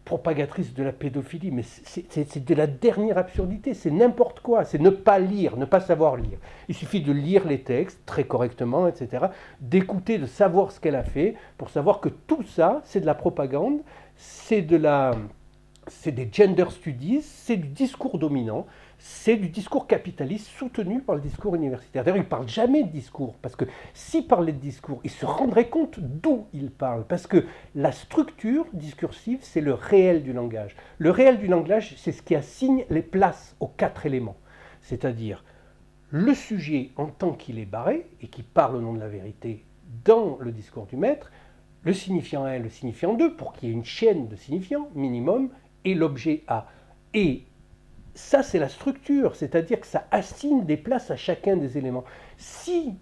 [SPEAKER 1] propagatrice de la pédophilie, mais c'est de la dernière absurdité, c'est n'importe quoi, c'est ne pas lire, ne pas savoir lire. Il suffit de lire les textes très correctement, etc., d'écouter, de savoir ce qu'elle a fait, pour savoir que tout ça, c'est de la propagande, c'est des gender studies, c'est du discours dominant, c'est du discours capitaliste soutenu par le discours universitaire. D'ailleurs, il ne parle jamais de discours, parce que s'il parlait de discours, il se rendrait compte d'où il parle, parce que la structure discursive, c'est le réel du langage. Le réel du langage, c'est ce qui assigne les places aux 4 éléments, c'est-à-dire le sujet en tant qu'il est barré, et qui parle au nom de la vérité dans le discours du maître, le signifiant 1 et le signifiant 2, pour qu'il y ait une chaîne de signifiants minimum, et l'objet A. Et ça, c'est la structure, c'est-à-dire que ça assigne des places à chacun des éléments. S'ils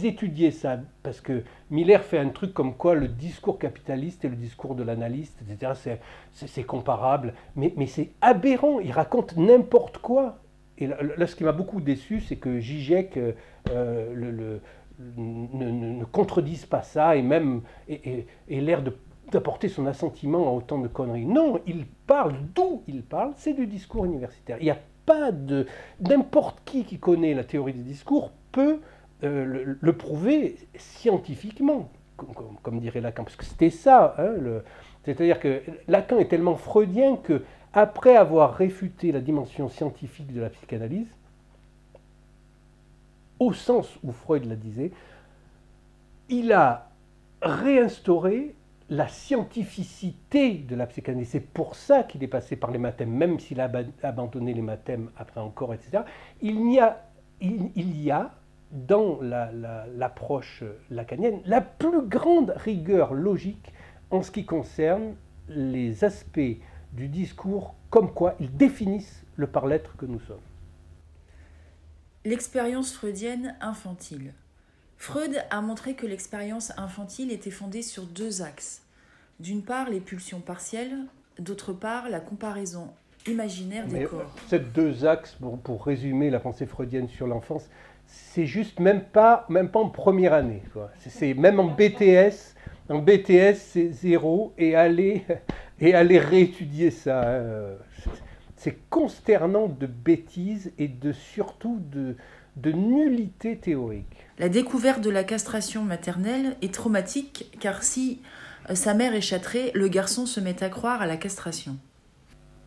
[SPEAKER 1] étudiaient ça, parce que Miller fait un truc comme quoi le discours capitaliste et le discours de l'analyste, etc., c'est comparable, mais c'est aberrant, il raconte n'importe quoi. Et là, ce qui m'a beaucoup déçu, c'est que Zizek ne contredise pas ça, et même et l'air d'apporter son assentiment à autant de conneries. Non, il parle, d'où il parle, c'est du discours universitaire. Il n'y a pas n'importe qui connaît la théorie des discours peut le prouver scientifiquement, comme dirait Lacan, parce que c'était ça. Hein, c'est-à-dire que Lacan est tellement freudien que, après avoir réfuté la dimension scientifique de la psychanalyse, au sens où Freud la disait, il a réinstauré la scientificité de la psychanalyse. C'est pour ça qu'il est passé par les mathèmes, même s'il a abandonné les mathèmes après encore, etc. Il y a dans l'approche lacanienne la plus grande rigueur logique en ce qui concerne les aspects du discours, comme quoi ils définissent le par-l'être que nous sommes.
[SPEAKER 4] L'expérience freudienne infantile. Freud a montré que l'expérience infantile était fondée sur 2 axes. D'une part, les pulsions partielles, d'autre part, la comparaison imaginaire des corps.
[SPEAKER 1] Ces 2 axes, pour résumer la pensée freudienne sur l'enfance, c'est juste même pas en première année. C'est même en BTS. En BTS, c'est 0, et aller réétudier ça. C'est consternant de bêtises et surtout de nullité théorique.
[SPEAKER 4] La découverte de la castration maternelle est traumatique, car si sa mère est châtrée, le garçon se met à croire à la castration.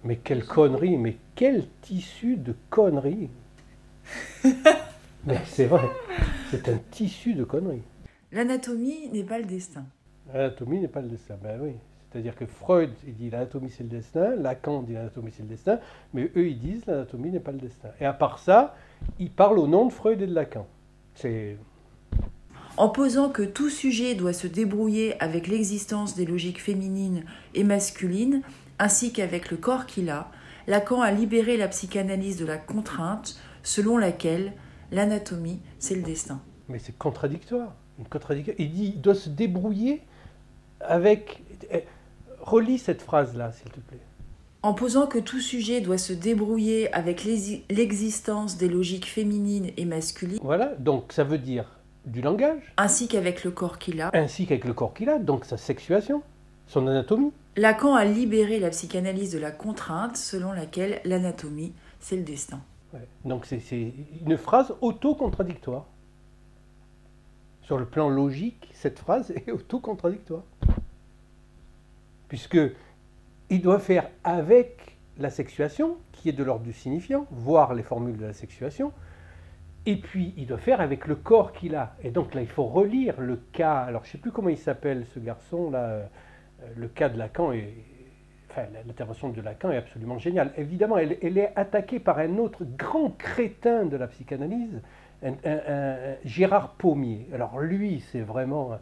[SPEAKER 1] Mais quelle connerie, mais quel tissu de conneries. Mais c'est vrai, c'est un tissu de conneries.
[SPEAKER 4] L'anatomie n'est pas le destin.
[SPEAKER 1] L'anatomie n'est pas le destin, ben oui, C'est-à-dire que Freud, il dit l'anatomie c'est le destin, Lacan dit l'anatomie c'est le destin, mais eux ils disent l'anatomie n'est pas le destin. Et à part ça, ils parlent au nom de Freud et de Lacan. C'est...
[SPEAKER 4] En posant que tout sujet doit se débrouiller avec l'existence des logiques féminines et masculines, ainsi qu'avec le corps qu'il a, Lacan a libéré la psychanalyse de la contrainte selon laquelle l'anatomie c'est le destin.
[SPEAKER 1] Mais c'est contradictoire. Il dit il doit se débrouiller avec... Relis cette phrase-là, s'il te plaît.
[SPEAKER 4] En posant que tout sujet doit se débrouiller avec l'existence des logiques féminines et masculines,
[SPEAKER 1] Voilà, donc ça veut dire du langage,
[SPEAKER 4] ainsi qu'avec le corps qu'il a,
[SPEAKER 1] ainsi qu'avec le corps qu'il a, donc sa sexuation, son anatomie.
[SPEAKER 4] Lacan a libéré la psychanalyse de la contrainte selon laquelle l'anatomie c'est le destin.
[SPEAKER 1] Ouais. Donc c'est une phrase auto-contradictoire. Sur le plan logique, cette phrase est auto-contradictoire. Puisque il doit faire avec la sexuation, qui est de l'ordre du signifiant, voir les formules de la sexuation, et puis il doit faire avec le corps qu'il a. Et donc là, il faut relire le cas, alors je ne sais plus comment il s'appelle ce garçon, là, le cas de Lacan, enfin l'intervention de Lacan est absolument géniale. Évidemment, elle est attaquée par un autre grand crétin de la psychanalyse, un Gérard Pommier. Alors lui, c'est vraiment...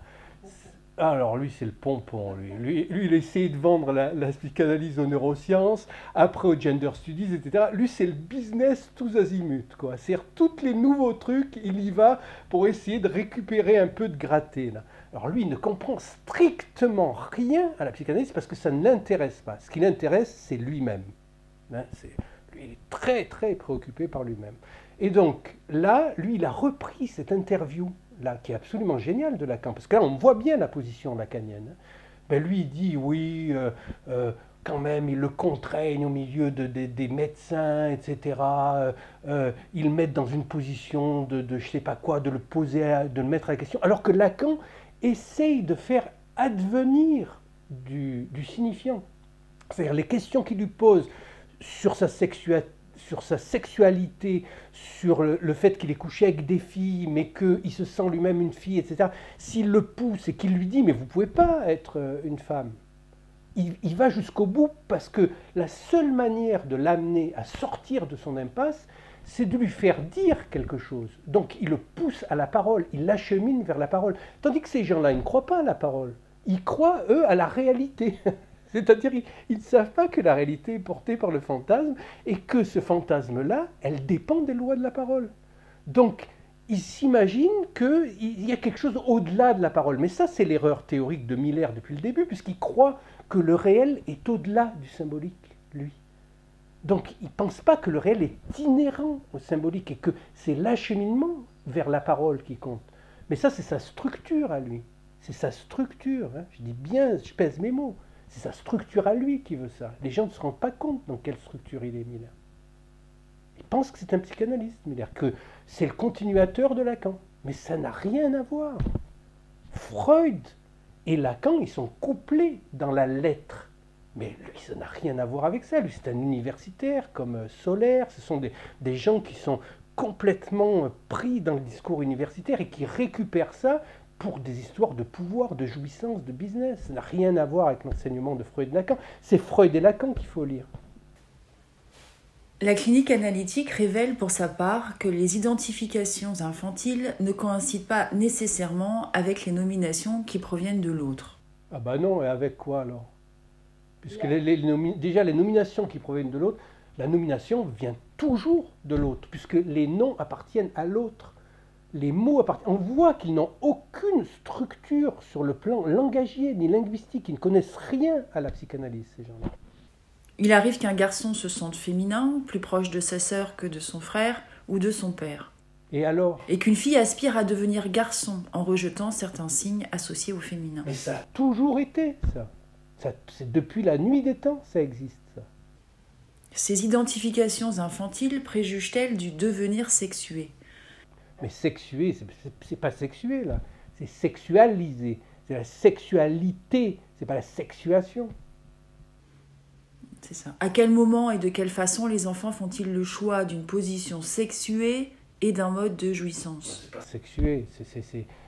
[SPEAKER 1] Alors lui, c'est le pompon. Lui, il essaie de vendre la psychanalyse aux neurosciences, après aux gender studies, etc. Lui, c'est le business tous azimuts, quoi. C'est-à-dire, tous les nouveaux trucs, il y va pour essayer de récupérer un peu de gratté, là. Alors lui, il ne comprend strictement rien à la psychanalyse parce que ça ne l'intéresse pas. Ce qui l'intéresse, c'est lui-même. Hein, lui, il est très, très préoccupé par lui-même. Et donc, là, lui, il a repris cette interview là, qui est absolument génial de Lacan, parce que là, on voit bien la position lacanienne. Ben, lui, il dit, oui, quand même, ils le contraignent au milieu des médecins, etc. Ils le mettent dans une position de je ne sais pas quoi, de le poser, de le mettre à la question, alors que Lacan essaye de faire advenir du signifiant. C'est-à-dire les questions qu'il lui pose sur sa sexualité, sur le fait qu'il est couché avec des filles, mais qu'il se sent lui-même une fille, etc. S'il le pousse et qu'il lui dit « mais vous ne pouvez pas être une femme », il va jusqu'au bout parce que la seule manière de l'amener à sortir de son impasse, c'est de lui faire dire quelque chose. Donc il le pousse à la parole, il l'achemine vers la parole. Tandis que ces gens-là, ils ne croient pas à la parole. Ils croient, eux, à la réalité. C'est-à-dire qu'ils ne savent pas que la réalité est portée par le fantasme et que ce fantasme-là, elle dépend des lois de la parole. Donc, ils s'imaginent qu'il y a quelque chose au-delà de la parole. Mais ça, c'est l'erreur théorique de Miller depuis le début, puisqu'il croit que le réel est au-delà du symbolique, lui. Donc, il ne pense pas que le réel est inhérent au symbolique et que c'est l'acheminement vers la parole qui compte. Mais ça, c'est sa structure à lui. C'est sa structure. Hein. Je dis bien, je pèse mes mots. C'est sa structure à lui qui veut ça. Les gens ne se rendent pas compte dans quelle structure il est, Miller. Ils pensent que c'est un psychanalyste, Miller, que c'est le continuateur de Lacan. Mais ça n'a rien à voir. Freud et Lacan, ils sont couplés dans la lettre. Mais lui, ça n'a rien à voir avec ça. Lui, c'est un universitaire comme Solaire. Ce sont des gens qui sont complètement pris dans le discours universitaire et qui récupèrent ça pour des histoires de pouvoir, de jouissance, de business. Ça n'a rien à voir avec l'enseignement de Freud et Lacan. C'est Freud et Lacan qu'il faut lire.
[SPEAKER 4] La clinique analytique révèle pour sa part que les identifications infantiles ne coïncident pas nécessairement avec les nominations qui proviennent de l'autre.
[SPEAKER 1] Ah bah non, et avec quoi alors? Puisque déjà les nominations qui proviennent de l'autre, la nomination vient toujours de l'autre, puisque les noms appartiennent à l'autre. Les mots appartiennent. On voit qu'ils n'ont aucune structure sur le plan langagier ni linguistique. Ils ne connaissent rien à la psychanalyse, ces gens-là.
[SPEAKER 4] Il arrive qu'un garçon se sente féminin, plus proche de sa sœur que de son frère ou de son père.
[SPEAKER 1] Et alors?
[SPEAKER 4] Et qu'une fille aspire à devenir garçon en rejetant certains signes associés au féminin.
[SPEAKER 1] Mais ça a toujours été, ça. C'est depuis la nuit des temps, ça existe, ça.
[SPEAKER 4] Ces identifications infantiles préjugent-elles du devenir sexué?
[SPEAKER 1] Mais sexué, c'est pas sexué, là. C'est sexualisé. C'est la sexualité, c'est pas la sexuation.
[SPEAKER 4] C'est ça. À quel moment et de quelle façon les enfants font-ils le choix d'une position sexuée et d'un mode de jouissance?
[SPEAKER 1] C'est pas sexué,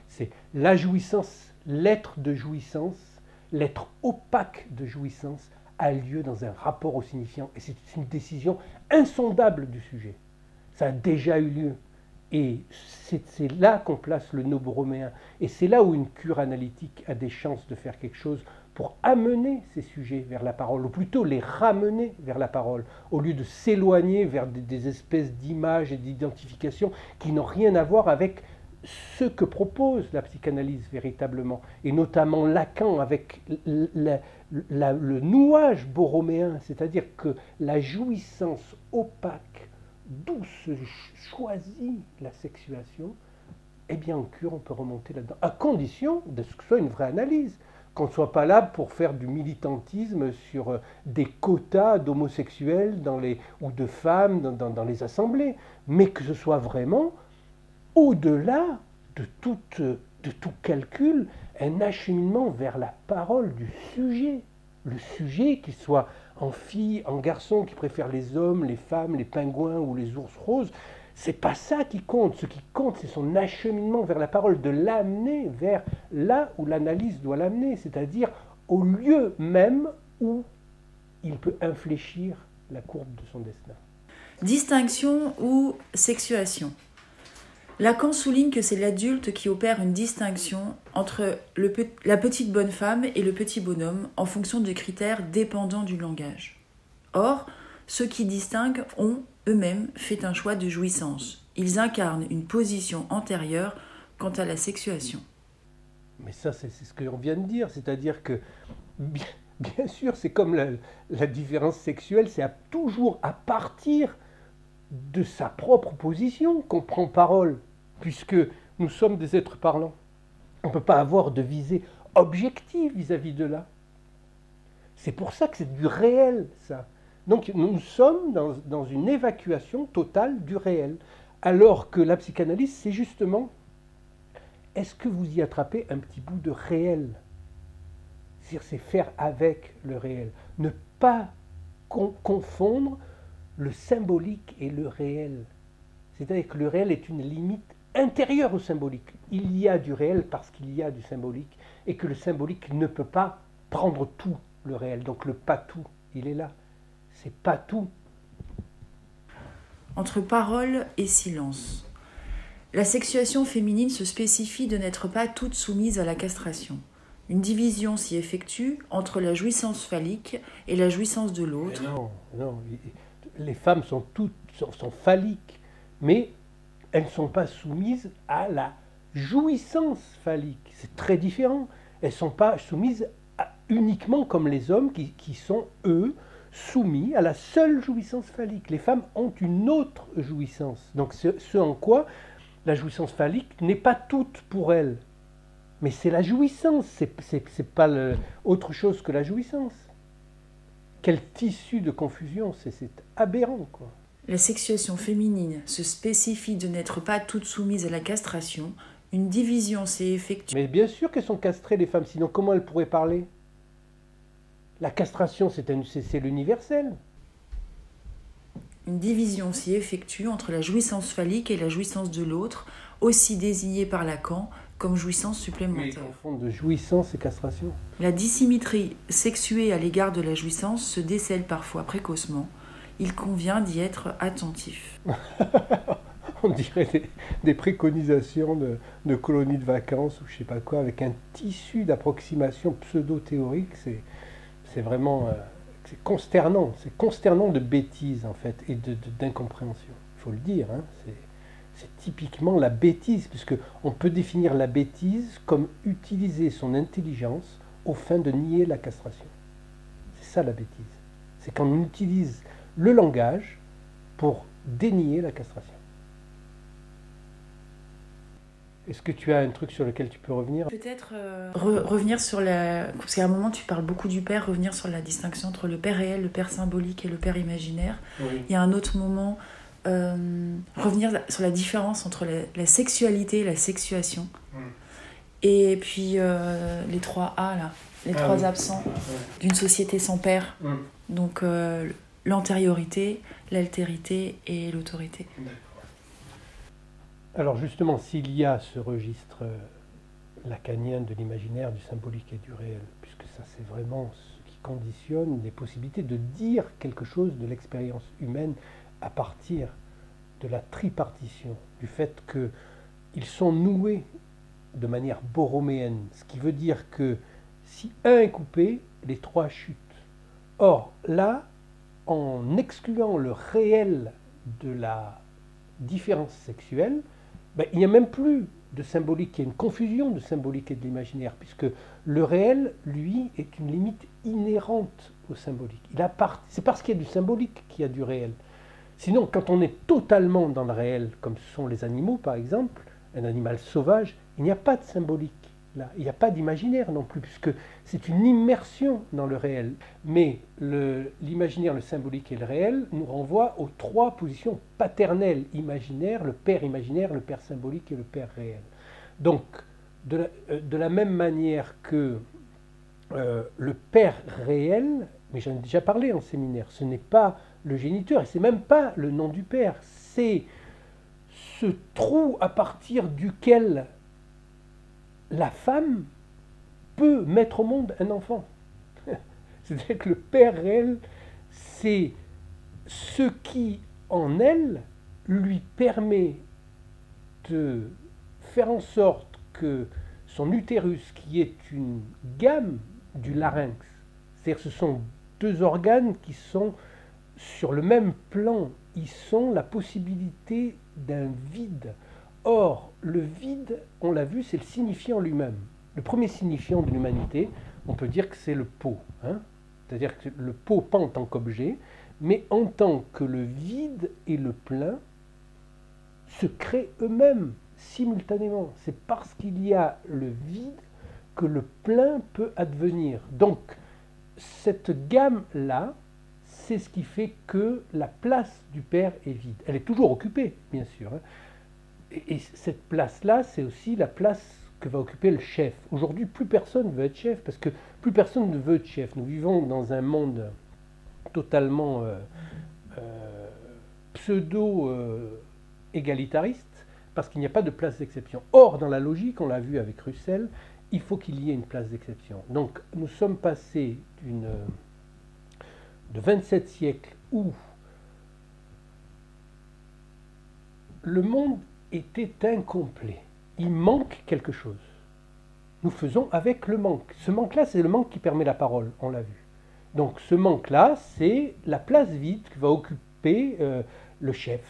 [SPEAKER 1] c'est la jouissance, l'être de jouissance, l'être opaque de jouissance a lieu dans un rapport au signifiant. Et c'est une décision insondable du sujet. Ça a déjà eu lieu. Et c'est là qu'on place le nobroméen. Et c'est là où une cure analytique a des chances de faire quelque chose pour amener ces sujets vers la parole, ou plutôt les ramener vers la parole, au lieu de s'éloigner vers des espèces d'images et d'identifications qui n'ont rien à voir avec ce que propose la psychanalyse véritablement, et notamment Lacan avec le nouage borroméen, c'est-à-dire que la jouissance opaque, d'où se choisit la sexuation, eh bien en cure on peut remonter là-dedans, à condition de ce que ce soit une vraie analyse, qu'on ne soit pas là pour faire du militantisme sur des quotas d'homosexuels ou de femmes dans les assemblées, mais que ce soit vraiment au-delà de tout calcul, un acheminement vers la parole du sujet. Le sujet, qu'il soit en fille, en garçon, qui préfère les hommes, les femmes, les pingouins ou les ours roses, c'est pas ça qui compte. Ce qui compte, c'est son acheminement vers la parole, de l'amener vers là où l'analyse doit l'amener, c'est-à-dire au lieu même où il peut infléchir la courbe de son destin.
[SPEAKER 4] Distinction ou sexuation. Lacan souligne que c'est l'adulte qui opère une distinction entre la petite bonne femme et le petit bonhomme en fonction de critères dépendants du langage. Or, ceux qui distinguent ont eux-mêmes fait un choix de jouissance. Ils incarnent une position antérieure quant à la sexuation.
[SPEAKER 1] Mais ça, c'est ce que l'on vient de dire, c'est-à-dire que, bien sûr, c'est comme la différence sexuelle, c'est toujours à partir de sa propre position qu'on prend parole, puisque nous sommes des êtres parlants. On ne peut pas avoir de visée objective vis-à-vis de là. C'est pour ça que c'est du réel, ça. Donc nous sommes dans une évacuation totale du réel, alors que la psychanalyse, c'est justement, est-ce que vous y attrapez un petit bout de réel? C'est-à-dire, c'est faire avec le réel. Ne pas confondre le symbolique et le réel. C'est-à-dire que le réel est une limite intérieure au symbolique. Il y a du réel parce qu'il y a du symbolique, et que le symbolique ne peut pas prendre tout le réel. Donc le pas tout, il est là. C'est pas tout.
[SPEAKER 4] Entre parole et silence. La sexuation féminine se spécifie de n'être pas toute soumise à la castration. Une division s'y effectue entre la jouissance phallique et la jouissance de l'autre.
[SPEAKER 1] Non, les femmes sont phalliques, mais elles ne sont pas soumises à la jouissance phallique. C'est très différent. Elles ne sont pas soumises uniquement comme les hommes qui sont, eux, soumis à la seule jouissance phallique. Les femmes ont une autre jouissance. Donc ce en quoi la jouissance phallique n'est pas toute pour elles. Mais c'est la jouissance, c'est pas autre chose que la jouissance. Quel tissu de confusion, c'est aberrant, quoi.
[SPEAKER 4] La sexuation féminine se spécifie de n'être pas toute soumise à la castration. Une division s'est effectuée.
[SPEAKER 1] Mais bien sûr qu'elles sont castrées, les femmes, sinon comment elles pourraient parler? La castration, c'est l'universel.
[SPEAKER 4] Une division s'y effectue entre la jouissance phallique et la jouissance de l'autre, aussi désignée par Lacan comme jouissance supplémentaire.
[SPEAKER 1] Mais confondre de jouissance et castration.
[SPEAKER 4] La dissymétrie sexuée à l'égard de la jouissance se décèle parfois précocement. Il convient d'y être attentif.
[SPEAKER 1] On dirait des préconisations de colonies de vacances ou je sais pas quoi, avec un tissu d'approximation pseudo-théorique. C'est vraiment c'est consternant de bêtises en fait et d'incompréhension. Il faut le dire, hein, c'est typiquement la bêtise, puisque on peut définir la bêtise comme utiliser son intelligence aux fins de nier la castration. C'est ça la bêtise. C'est quand on utilise le langage pour dénier la castration. Est-ce que tu as un truc sur lequel tu peux revenir?
[SPEAKER 4] Peut-être revenir sur la... Parce qu'à un moment, tu parles beaucoup du père, revenir sur la distinction entre le père réel, le père symbolique et le père imaginaire. Oui. Il y a un autre moment, revenir sur la différence entre la sexualité et la sexuation. Et puis les 3 A, là, les 3 absents d'une société sans père. Donc l'antériorité, l'altérité et l'autorité.
[SPEAKER 1] Alors justement, s'il y a ce registre lacanien de l'imaginaire, du symbolique et du réel, puisque ça c'est vraiment ce qui conditionne les possibilités de dire quelque chose de l'expérience humaine à partir de la tripartition, du fait qu'ils sont noués de manière borroméenne, ce qui veut dire que si un est coupé, les trois chutent. Or, là, en excluant le réel de la différence sexuelle, ben, il n'y a même plus de symbolique, il y a une confusion de symbolique et de l'imaginaire, puisque le réel, lui, est une limite inhérente au symbolique. C'est parce qu'il y a du symbolique qu'il y a du réel. Sinon, quand on est totalement dans le réel, comme ce sont les animaux par exemple, un animal sauvage, il n'y a pas de symbolique là, il n'y a pas d'imaginaire non plus, puisque c'est une immersion dans le réel. Mais l'imaginaire, le symbolique et le réel nous renvoient aux trois positions paternelles imaginaires, le père imaginaire, le père symbolique et le père réel. Donc, de la même manière que le père réel, mais j'en ai déjà parlé en séminaire, ce n'est pas le géniteur, et c'est même pas le nom du père, c'est ce trou à partir duquel la femme peut mettre au monde un enfant. C'est-à-dire que le père réel, c'est ce qui, en elle, lui permet de faire en sorte que son utérus, qui est une gamme du larynx, c'est-à-dire que ce sont deux organes qui sont sur le même plan, ils sont la possibilité d'un vide. Or, le vide, on l'a vu, c'est le signifiant lui-même. Le premier signifiant de l'humanité, on peut dire que c'est le pot. Hein, c'est-à-dire que le pot, pas en tant qu'objet, mais en tant que le vide et le plein se créent eux-mêmes simultanément. C'est parce qu'il y a le vide que le plein peut advenir. Donc, cette gamme-là, c'est ce qui fait que la place du père est vide. Elle est toujours occupée, bien sûr. Hein. Et cette place-là, c'est aussi la place que va occuper le chef. Aujourd'hui, plus personne ne veut être chef, parce que plus personne ne veut être chef. Nous vivons dans un monde totalement pseudo-égalitariste, parce qu'il n'y a pas de place d'exception. Or, dans la logique, on l'a vu avec Russell, il faut qu'il y ait une place d'exception. Donc, nous sommes passés de 27 siècles où le monde était incomplet. Il manque quelque chose. Nous faisons avec le manque. Ce manque-là, c'est le manque qui permet la parole, on l'a vu. Donc ce manque-là, c'est la place vide que va occuper le chef,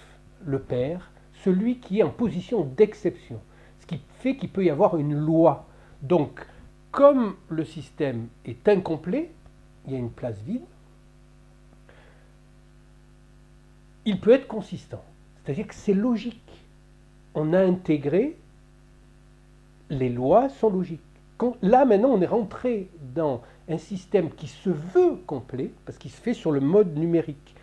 [SPEAKER 1] le père, celui qui est en position d'exception. Ce qui fait qu'il peut y avoir une loi. Donc, comme le système est incomplet, il y a une place vide, il peut être consistant. C'est-à-dire que c'est logique. On a intégré, les lois sont logiques. Là, maintenant, on est rentré dans un système qui se veut complet, parce qu'il se fait sur le mode numérique.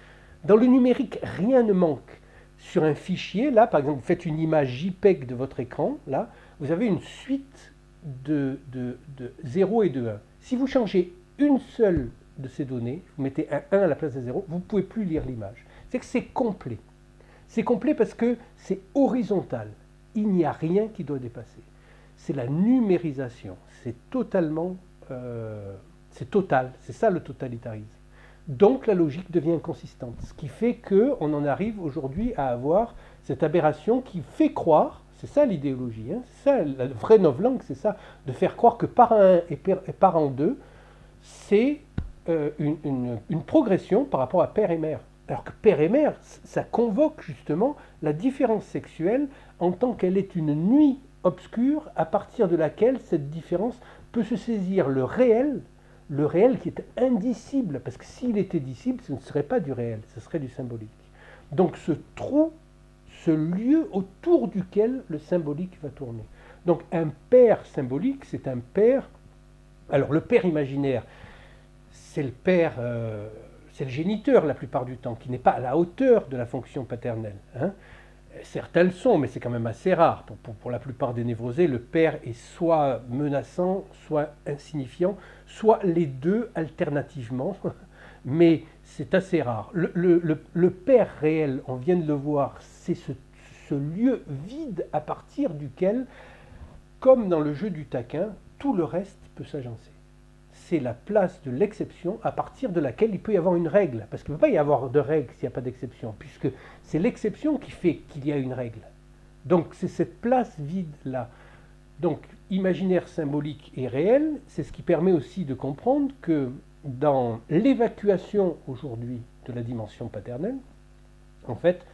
[SPEAKER 1] Dans le numérique, rien ne manque. Sur un fichier, là, par exemple, vous faites une image JPEG de votre écran, là, vous avez une suite de 0 et de 1. Si vous changez une seule de ces données, vous mettez un 1 à la place de 0, vous ne pouvez plus lire l'image. C'est que c'est complet. C'est complet parce que c'est horizontal. Il n'y a rien qui doit dépasser. C'est la numérisation. C'est totalement... c'est total. C'est ça le totalitarisme. Donc la logique devient consistante. Ce qui fait qu'on en arrive aujourd'hui à avoir cette aberration qui fait croire, c'est ça l'idéologie, hein, c'est ça la vraie novlangue, c'est ça, de faire croire que par un et par en deux, c'est une progression par rapport à père et mère. Alors que père et mère, ça convoque justement la différence sexuelle en tant qu'elle est une nuit obscure à partir de laquelle cette différence peut se saisir le réel qui est indicible, parce que s'il était dissible, ce ne serait pas du réel, ce serait du symbolique. Donc ce trou, ce lieu autour duquel le symbolique va tourner. Donc un père symbolique, c'est un père... Alors le père imaginaire, c'est le père... c'est le géniteur la plupart du temps, qui n'est pas à la hauteur de la fonction paternelle. Hein. Certains le sont, mais c'est quand même assez rare. Pour la plupart des névrosés, le père est soit menaçant, soit insignifiant, soit les deux alternativement, mais c'est assez rare. Le père réel, on vient de le voir, c'est ce lieu vide à partir duquel comme dans le jeu du taquin, tout le reste peut s'agencer. C'est la place de l'exception à partir de laquelle il peut y avoir une règle. Parce qu'il ne peut pas y avoir de règle s'il n'y a pas d'exception, puisque c'est l'exception qui fait qu'il y a une règle. Donc c'est cette place vide-là. Donc imaginaire, symbolique et réel, c'est ce qui permet aussi de comprendre que dans l'évacuation aujourd'hui de la dimension paternelle, en fait,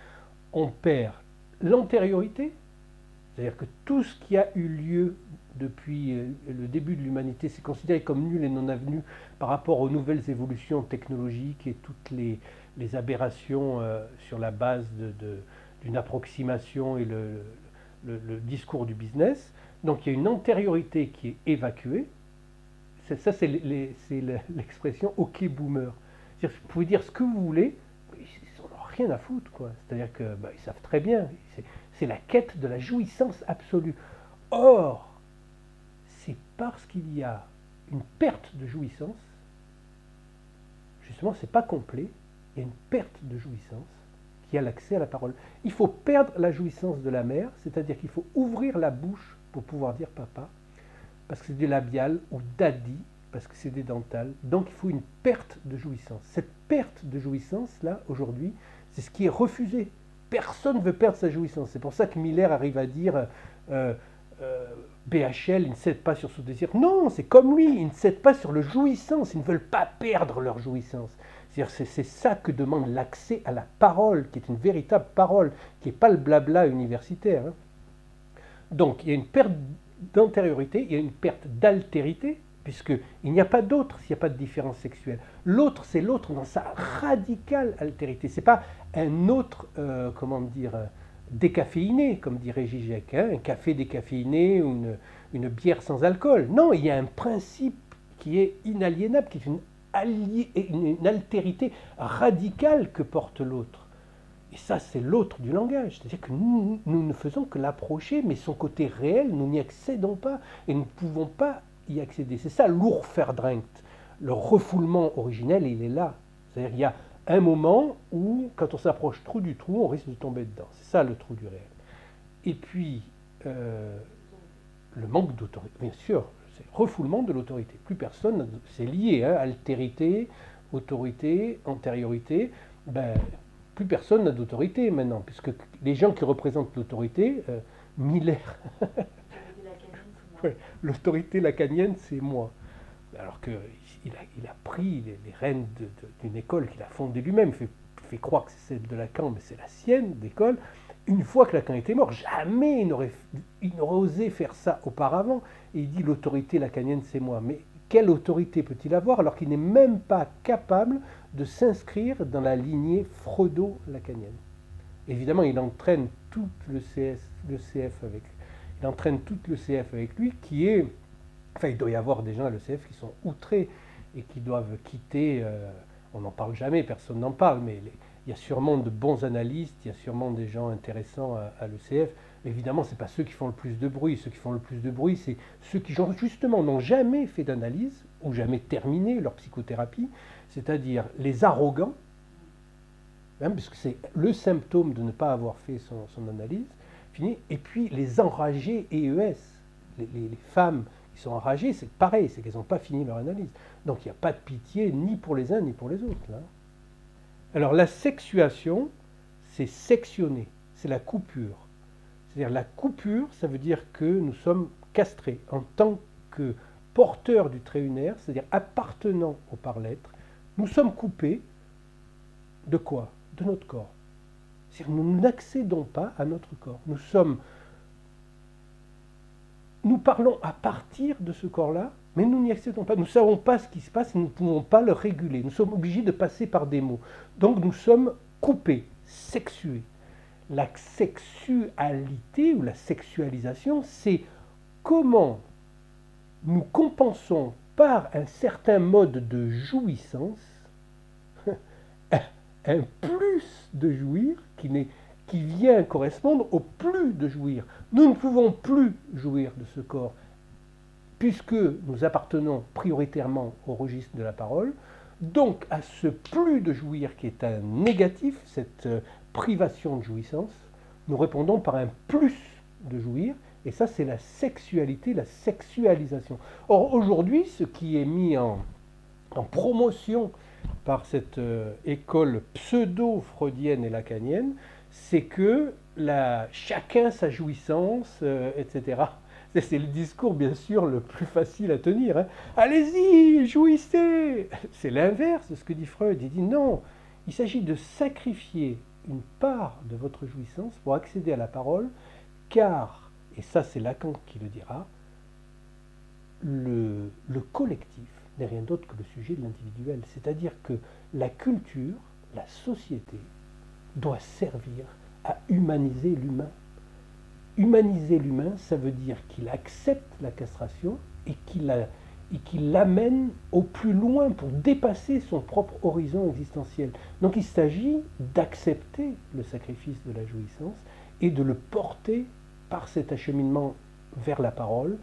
[SPEAKER 1] on perd l'antériorité, c'est-à-dire que tout ce qui a eu lieu depuis le début de l'humanité, c'est considéré comme nul et non avenu par rapport aux nouvelles évolutions technologiques et toutes les aberrations sur la base d'une approximation et le discours du business. Donc il y a une antériorité qui est évacuée. Ça, c'est l'expression « OK boomer ». Vous pouvez dire ce que vous voulez, ils n'en ont rien à foutre, quoi. C'est-à-dire qu'ils savent très bien. C'est la quête de la jouissance absolue. Or, c'est parce qu'il y a une perte de jouissance, justement, c'est pas complet, il y a une perte de jouissance qui a l'accès à la parole. Il faut perdre la jouissance de la mère, c'est-à-dire qu'il faut ouvrir la bouche pour pouvoir dire papa, parce que c'est des labiales, ou daddy, parce que c'est des dentales. Donc il faut une perte de jouissance. Cette perte de jouissance-là, aujourd'hui, c'est ce qui est refusé. Personne ne veut perdre sa jouissance. C'est pour ça que Miller arrive à dire BHL, il ne cède pas sur son désir. Non, c'est comme lui, ils ne cèdent pas sur le jouissance, ils ne veulent pas perdre leur jouissance. C'est ça que demande l'accès à la parole, qui est une véritable parole, qui n'est pas le blabla universitaire. Hein. Donc il y a une perte d'antériorité, il y a une perte d'altérité, puisqu'il n'y a pas d'autre s'il n'y a pas de différence sexuelle. L'autre, c'est l'autre dans sa radicale altérité. Ce n'est pas un autre, décaféiné, comme dirait Zizek, hein, un café décaféiné ou une bière sans alcool. Non, il y a un principe qui est inaliénable, qui est une altérité radicale que porte l'autre. Et ça, c'est l'autre du langage. C'est-à-dire que nous ne faisons que l'approcher, mais son côté réel, nous n'y accédons pas et nous ne pouvons pas y accéder. C'est ça l'Urverdrängt. Le refoulement originel, il est là. C'est-à-dire qu'il y a un moment où, quand on s'approche trop du trou, on risque de tomber dedans. C'est ça le trou du réel. Et puis, le manque d'autorité. Bien sûr, c'est refoulement de l'autorité. Plus personne, c'est lié, hein, altérité, autorité, antériorité. Plus personne n'a d'autorité maintenant, puisque les gens qui représentent l'autorité, Miller, ouais, l'autorité lacanienne, c'est moi. Alors qu'il a pris les rênes d'une école qu'il a fondée lui-même, fait croire que c'est celle de Lacan, mais c'est la sienne d'école. Une fois que Lacan était mort, jamais il n'aurait osé faire ça auparavant. Et il dit l'autorité lacanienne, c'est moi. Mais quelle autorité peut-il avoir alors qu'il n'est même pas capable de s'inscrire dans la lignée freudo-lacanienne? Évidemment, il entraîne tout le CF avec lui. Il entraîne tout le CF avec lui, qui est... Enfin, il doit y avoir des gens à l'ECF qui sont outrés et qui doivent quitter... on n'en parle jamais, personne n'en parle, mais il y a sûrement de bons analystes, il y a sûrement des gens intéressants à l'ECF. Évidemment, ce n'est pas ceux qui font le plus de bruit. Ceux qui font le plus de bruit, c'est ceux qui, justement, n'ont jamais fait d'analyse ou jamais terminé leur psychothérapie, c'est-à-dire les arrogants, hein, parce que c'est le symptôme de ne pas avoir fait son analyse, fini, et puis les enragés EES, les femmes qui sont enragées, c'est pareil, c'est qu'elles n'ont pas fini leur analyse. Donc il n'y a pas de pitié ni pour les uns ni pour les autres. Là. Alors la sexuation, c'est sectionner, c'est la coupure. C'est-à-dire la coupure, ça veut dire que nous sommes castrés en tant que porteurs du trait unaire, c'est-à-dire appartenant au par-l'être. Nous sommes coupés de quoi? De notre corps. C'est-à-dire nous n'accédons pas à notre corps. Nous parlons à partir de ce corps-là, mais nous n'y accédons pas. Nous ne savons pas ce qui se passe et nous ne pouvons pas le réguler. Nous sommes obligés de passer par des mots. Donc nous sommes coupés, sexués. La sexualité ou la sexualisation, c'est comment nous compensons par un certain mode de jouissance un plus de jouir qui vient correspondre au plus de jouir. Nous ne pouvons plus jouir de ce corps puisque nous appartenons prioritairement au registre de la parole. Donc à ce plus de jouir qui est un négatif, cette privation de jouissance, nous répondons par un plus de jouir, Et ça, c'est la sexualité, la sexualisation. Or, aujourd'hui, ce qui est mis en promotion par cette école pseudo-freudienne et lacanienne, c'est que chacun sa jouissance, etc. C'est le discours, bien sûr, le plus facile à tenir. Hein. Allez-y, jouissez. C'est l'inverse de ce que dit Freud. Il dit non, il s'agit de sacrifier une part de votre jouissance pour accéder à la parole, car, et ça c'est Lacan qui le dira, le collectif n'est rien d'autre que le sujet de l'individuel. C'est-à-dire que la culture, la société, doit servir à humaniser l'humain. Humaniser l'humain, ça veut dire qu'il accepte la castration et qu'il l'amène au plus loin pour dépasser son propre horizon existentiel. Donc il s'agit d'accepter le sacrifice de la jouissance et de le porter par cet acheminement vers la parole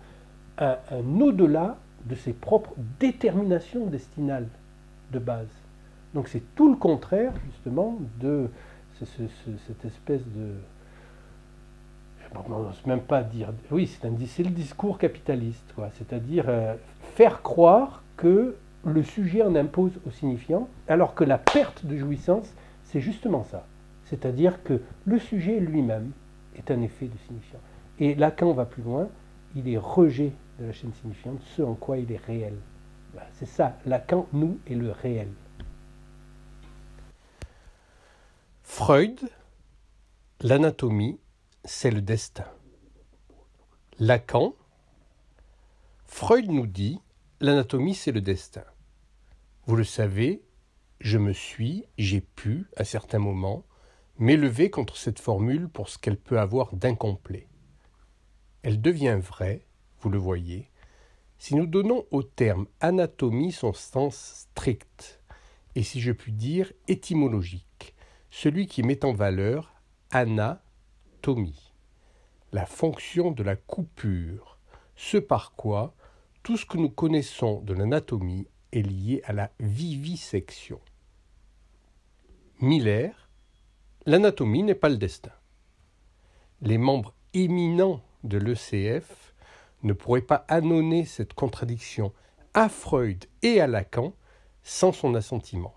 [SPEAKER 1] à un au-delà de ses propres déterminations destinales de base. Donc c'est tout le contraire justement de cette espèce de... on n'ose même pas dire... Oui, c'est le discours capitaliste, quoi. C'est-à-dire faire croire que le sujet en impose au signifiant, alors que la perte de jouissance, c'est justement ça. C'est-à-dire que le sujet lui-même est un effet de signifiant. Et Lacan va plus loin, il est rejet de la chaîne signifiante, ce en quoi il est réel. Voilà, c'est ça, Lacan, nous, est le réel.
[SPEAKER 5] Freud, l'anatomie, c'est le destin. Lacan, Freud nous dit, l'anatomie c'est le destin. Vous le savez, j'ai pu, à certains moments, m'élever contre cette formule pour ce qu'elle peut avoir d'incomplet. Elle devient vraie, vous le voyez, si nous donnons au terme anatomie son sens strict, et si je puis dire étymologique, celui qui met en valeur anatomie, la fonction de la coupure, ce par quoi tout ce que nous connaissons de l'anatomie est lié à la vivisection. Miller, l'anatomie n'est pas le destin. Les membres éminents de l'ECF ne pourraient pas annoncer cette contradiction à Freud et à Lacan sans son assentiment.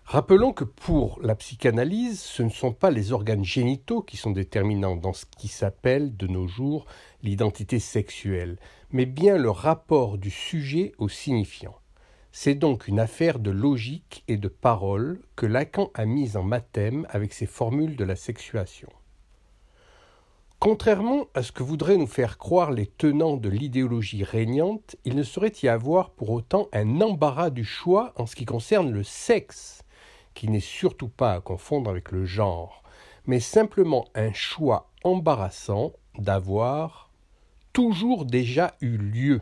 [SPEAKER 5] Rappelons que pour la psychanalyse, ce ne sont pas les organes génitaux qui sont déterminants dans ce qui s'appelle de nos jours l'identité sexuelle, mais bien le rapport du sujet au signifiant. C'est donc une affaire de logique et de parole que Lacan a mise en mathème avec ses formules de la sexuation. Contrairement à ce que voudraient nous faire croire les tenants de l'idéologie régnante, il ne saurait y avoir pour autant un embarras du choix en ce qui concerne le sexe, qui n'est surtout pas à confondre avec le genre, mais simplement un choix embarrassant d'avoir toujours déjà eu lieu,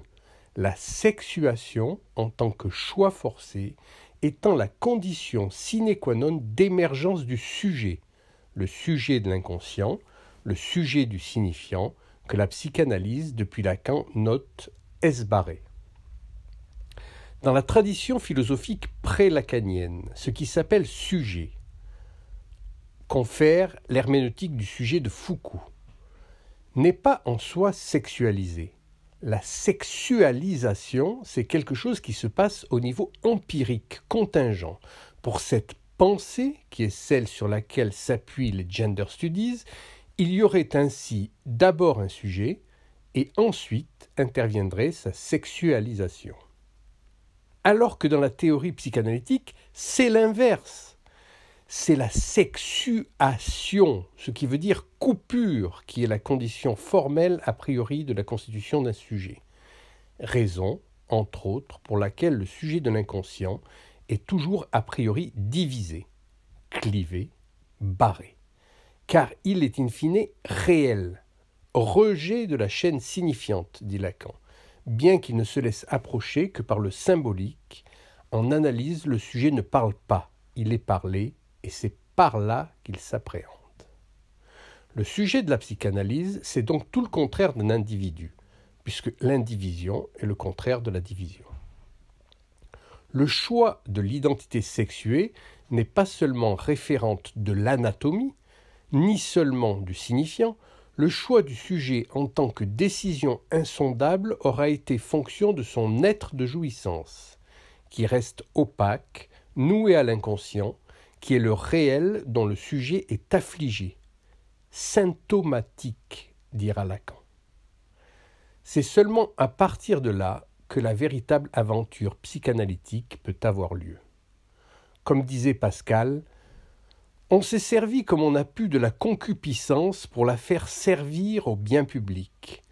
[SPEAKER 5] la sexuation en tant que choix forcé étant la condition sine qua non d'émergence du sujet, le sujet de l'inconscient, le sujet du signifiant, que la psychanalyse, depuis Lacan, note esbarré. Dans la tradition philosophique pré-lacanienne, ce qui s'appelle sujet confère l'herméneutique du sujet de Foucault, n'est pas en soi sexualisé. La sexualisation, c'est quelque chose qui se passe au niveau empirique, contingent. Pour cette pensée, qui est celle sur laquelle s'appuient les gender studies, il y aurait ainsi d'abord un sujet, et ensuite interviendrait sa sexualisation. Alors que dans la théorie psychanalytique, c'est l'inverse. C'est la sexuation, ce qui veut dire coupure, qui est la condition formelle a priori de la constitution d'un sujet. Raison, entre autres, pour laquelle le sujet de l'inconscient est toujours a priori divisé, clivé, barré. Car il est in fine réel, rejet de la chaîne signifiante, dit Lacan, bien qu'il ne se laisse approcher que par le symbolique. En analyse, le sujet ne parle pas, il est parlé, et c'est par là qu'il s'appréhende. Le sujet de la psychanalyse, c'est donc tout le contraire d'un individu, puisque l'indivision est le contraire de la division. Le choix de l'identité sexuée n'est pas seulement référente de l'anatomie, ni seulement du signifiant, le choix du sujet en tant que décision insondable aura été fonction de son être de jouissance, qui reste opaque, noué à l'inconscient, qui est le réel dont le sujet est affligé. Symptomatique, dira Lacan. C'est seulement à partir de là que la véritable aventure psychanalytique peut avoir lieu. Comme disait Pascal, on s'est servi comme on a pu de la concupiscence pour la faire servir au bien public.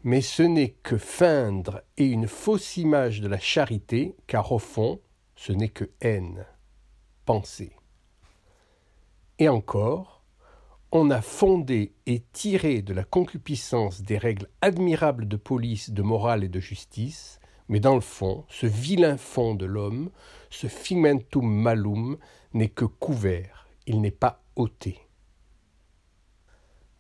[SPEAKER 5] Mais ce n'est que feindre et une fausse image de la charité, car au fond, ce n'est que haine, pensée. Et encore, on a fondé et tiré de la concupiscence des règles admirables de police, de morale et de justice, mais dans le fond, ce vilain fond de l'homme, ce figmentum malum, n'est que couvert, il n'est pas ôté.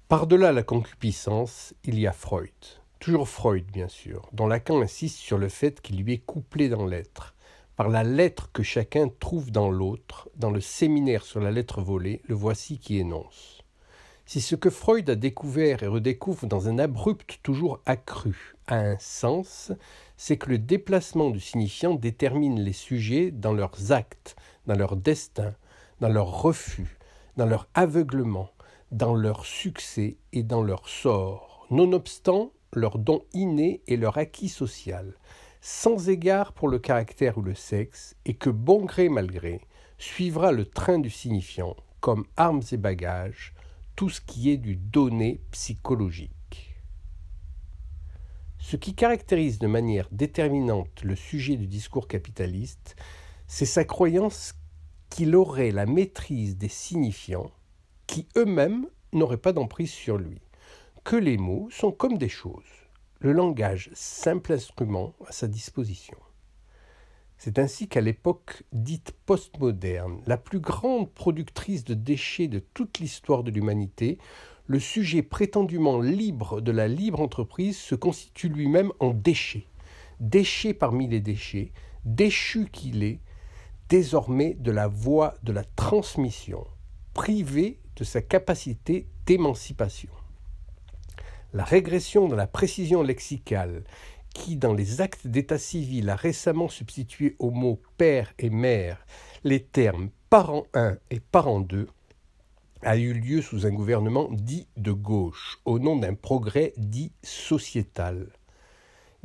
[SPEAKER 5] Par-delà la concupiscence, il y a Freud. Toujours Freud, bien sûr, dont Lacan insiste sur le fait qu'il lui est couplé dans l'être. Par la lettre que chacun trouve dans l'autre, dans le séminaire sur la lettre volée, le voici qui énonce. Si ce que Freud a découvert et redécouvre dans un abrupt toujours accru a un sens, c'est que le déplacement du signifiant détermine les sujets dans leurs actes, dans leur destin, dans leur refus, dans leur aveuglement, dans leur succès et dans leur sort, nonobstant leur don inné et leur acquis social, sans égard pour le caractère ou le sexe, et que bon gré mal gré, suivra le train du signifiant, comme armes et bagages, tout ce qui est du donné psychologique. Ce qui caractérise de manière déterminante le sujet du discours capitaliste, c'est sa croyance qu'il aurait la maîtrise des signifiants qui eux-mêmes n'auraient pas d'emprise sur lui, que les mots sont comme des choses, le langage simple instrument à sa disposition. C'est ainsi qu'à l'époque dite postmoderne, la plus grande productrice de déchets de toute l'histoire de l'humanité, le sujet prétendument libre de la libre entreprise se constitue lui-même en déchet. Déchet parmi les déchets, déchu qu'il est, désormais de la voie de la transmission, privé de sa capacité d'émancipation. La régression dans la précision lexicale, qui, dans les actes d'état civil, a récemment substitué aux mots père et mère les termes parent 1 et parent 2, a eu lieu sous un gouvernement dit de gauche, au nom d'un progrès dit sociétal.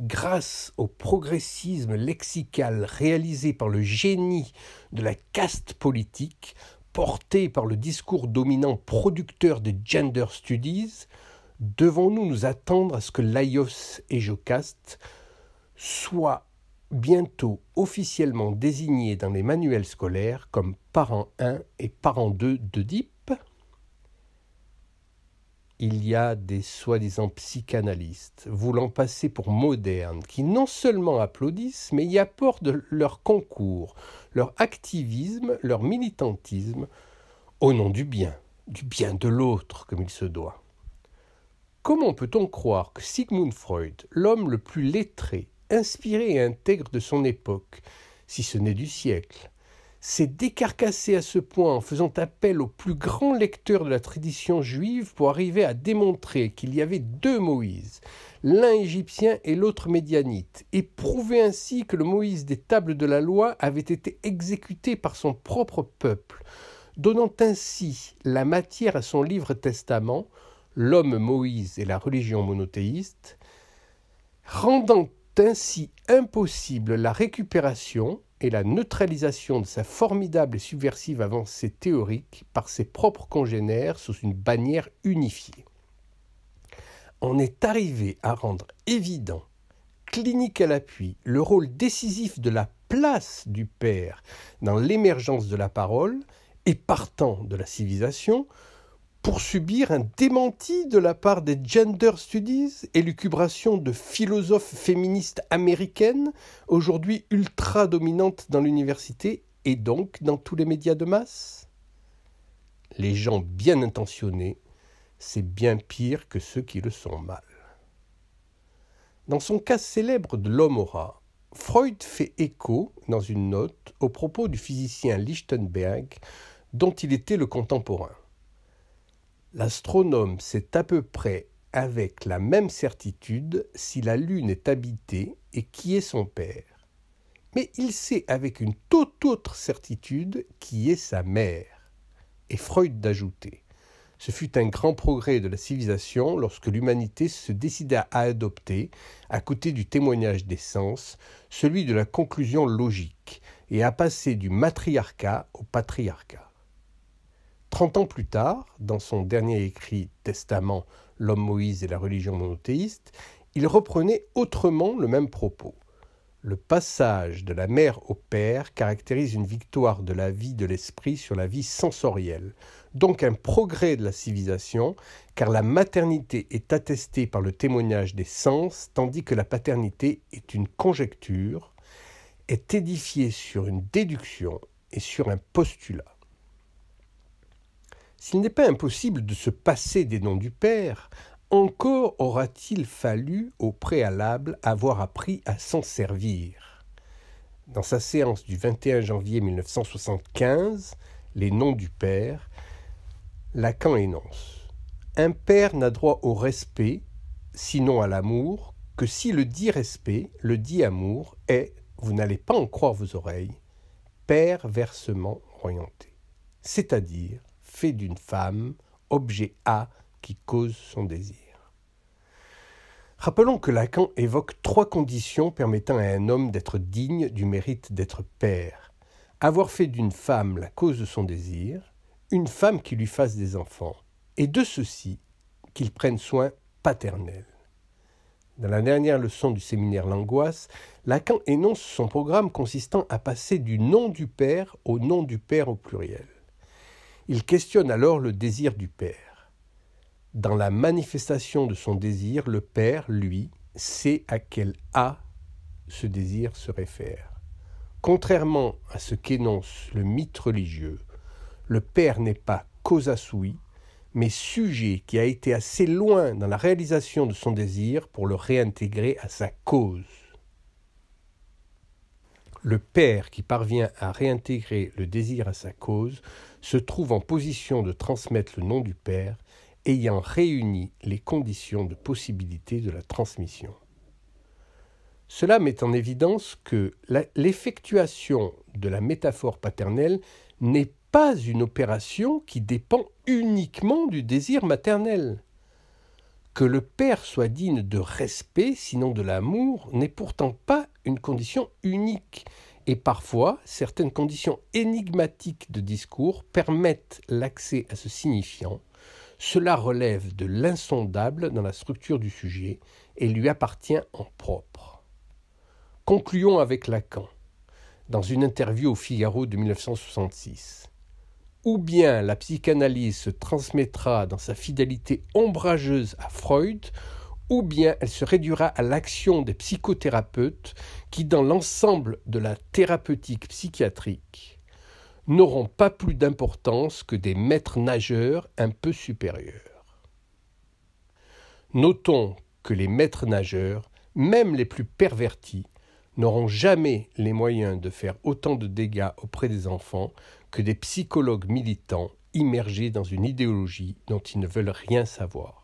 [SPEAKER 5] Grâce au progressisme lexical réalisé par le génie de la caste politique, porté par le discours dominant producteur des gender studies, devons-nous nous attendre à ce que Laios et Jocaste soient bientôt officiellement désignés dans les manuels scolaires comme parent 1 et parent 2 d'Oedipe? Il y a des soi-disant psychanalystes voulant passer pour modernes qui non seulement applaudissent, mais y apportent leur concours, leur activisme, leur militantisme, au nom du bien de l'autre comme il se doit. Comment peut-on croire que Sigmund Freud, l'homme le plus lettré, inspiré et intègre de son époque, si ce n'est du siècle, s'est décarcassé à ce point en faisant appel aux plus grands lecteurs de la tradition juive pour arriver à démontrer qu'il y avait deux Moïse, l'un égyptien et l'autre médianite, et prouver ainsi que le Moïse des tables de la loi avait été exécuté par son propre peuple, donnant ainsi la matière à son livre testament, L'homme Moïse et la religion monothéiste, rendant ainsi impossible la récupération et la neutralisation de sa formidable et subversive avancée théorique par ses propres congénères sous une bannière unifiée. On est arrivé à rendre évident, clinique à l'appui, le rôle décisif de la place du père dans l'émergence de la parole et partant de la civilisation, pour subir un démenti de la part des gender studies, élucubration de philosophes féministes américaines, aujourd'hui ultra dominantes dans l'université et donc dans tous les médias de masse? Les gens bien intentionnés, c'est bien pire que ceux qui le sont mal. Dans son cas célèbre de l'homme au rat, Freud fait écho, dans une note, aux propos du physicien Lichtenberg, dont il était le contemporain. L'astronome sait à peu près avec la même certitude si la Lune est habitée et qui est son père. Mais il sait avec une toute autre certitude qui est sa mère. Et Freud d'ajouter. Ce fut un grand progrès de la civilisation lorsque l'humanité se décida à adopter, à côté du témoignage des sens, celui de la conclusion logique, et à passer du matriarcat au patriarcat. 30 ans plus tard, dans son dernier écrit « Testament, l'homme Moïse et la religion monothéiste », il reprenait autrement le même propos. Le passage de la mère au père caractérise une victoire de la vie de l'esprit sur la vie sensorielle, donc un progrès de la civilisation, car la maternité est attestée par le témoignage des sens, tandis que la paternité est une conjecture, est édifiée sur une déduction et sur un postulat. S'il n'est pas impossible de se passer des noms du père, encore aura-t-il fallu au préalable avoir appris à s'en servir. Dans sa séance du 21 janvier 1975, Les noms du père, Lacan énonce « Un père n'a droit au respect, sinon à l'amour, que si le dit respect, le dit amour est, vous n'allez pas en croire vos oreilles, perversement orienté, c'est-à-dire fait d'une femme, objet A, qui cause son désir. » Rappelons que Lacan évoque 3 conditions permettant à un homme d'être digne du mérite d'être père. Avoir fait d'une femme la cause de son désir, une femme qui lui fasse des enfants, et de ceux-ci, qu'il prenne soin paternel. Dans la dernière leçon du séminaire L'Angoisse, Lacan énonce son programme consistant à passer du nom du père au nom du père au pluriel. Il questionne alors le désir du père. Dans la manifestation de son désir, le père, lui, sait à quel A ce désir se réfère. Contrairement à ce qu'énonce le mythe religieux, le père n'est pas causa sui, mais sujet qui a été assez loin dans la réalisation de son désir pour le réintégrer à sa cause. Le père qui parvient à réintégrer le désir à sa cause se trouve en position de transmettre le nom du père, ayant réuni les conditions de possibilité de la transmission. Cela met en évidence que l'effectuation de la métaphore paternelle n'est pas une opération qui dépend uniquement du désir maternel. Que le père soit digne de respect, sinon de l'amour, n'est pourtant pas une condition unique, et parfois certaines conditions énigmatiques de discours permettent l'accès à ce signifiant. Cela relève de l'insondable dans la structure du sujet et lui appartient en propre. Concluons avec Lacan, dans une interview au Figaro de 1966. Ou bien la psychanalyse se transmettra dans sa fidélité ombrageuse à Freud, ou bien elle se réduira à l'action des psychothérapeutes qui, dans l'ensemble de la thérapeutique psychiatrique, n'auront pas plus d'importance que des maîtres nageurs un peu supérieurs. Notons que les maîtres nageurs, même les plus pervertis, n'auront jamais les moyens de faire autant de dégâts auprès des enfants que des psychologues militants immergés dans une idéologie dont ils ne veulent rien savoir.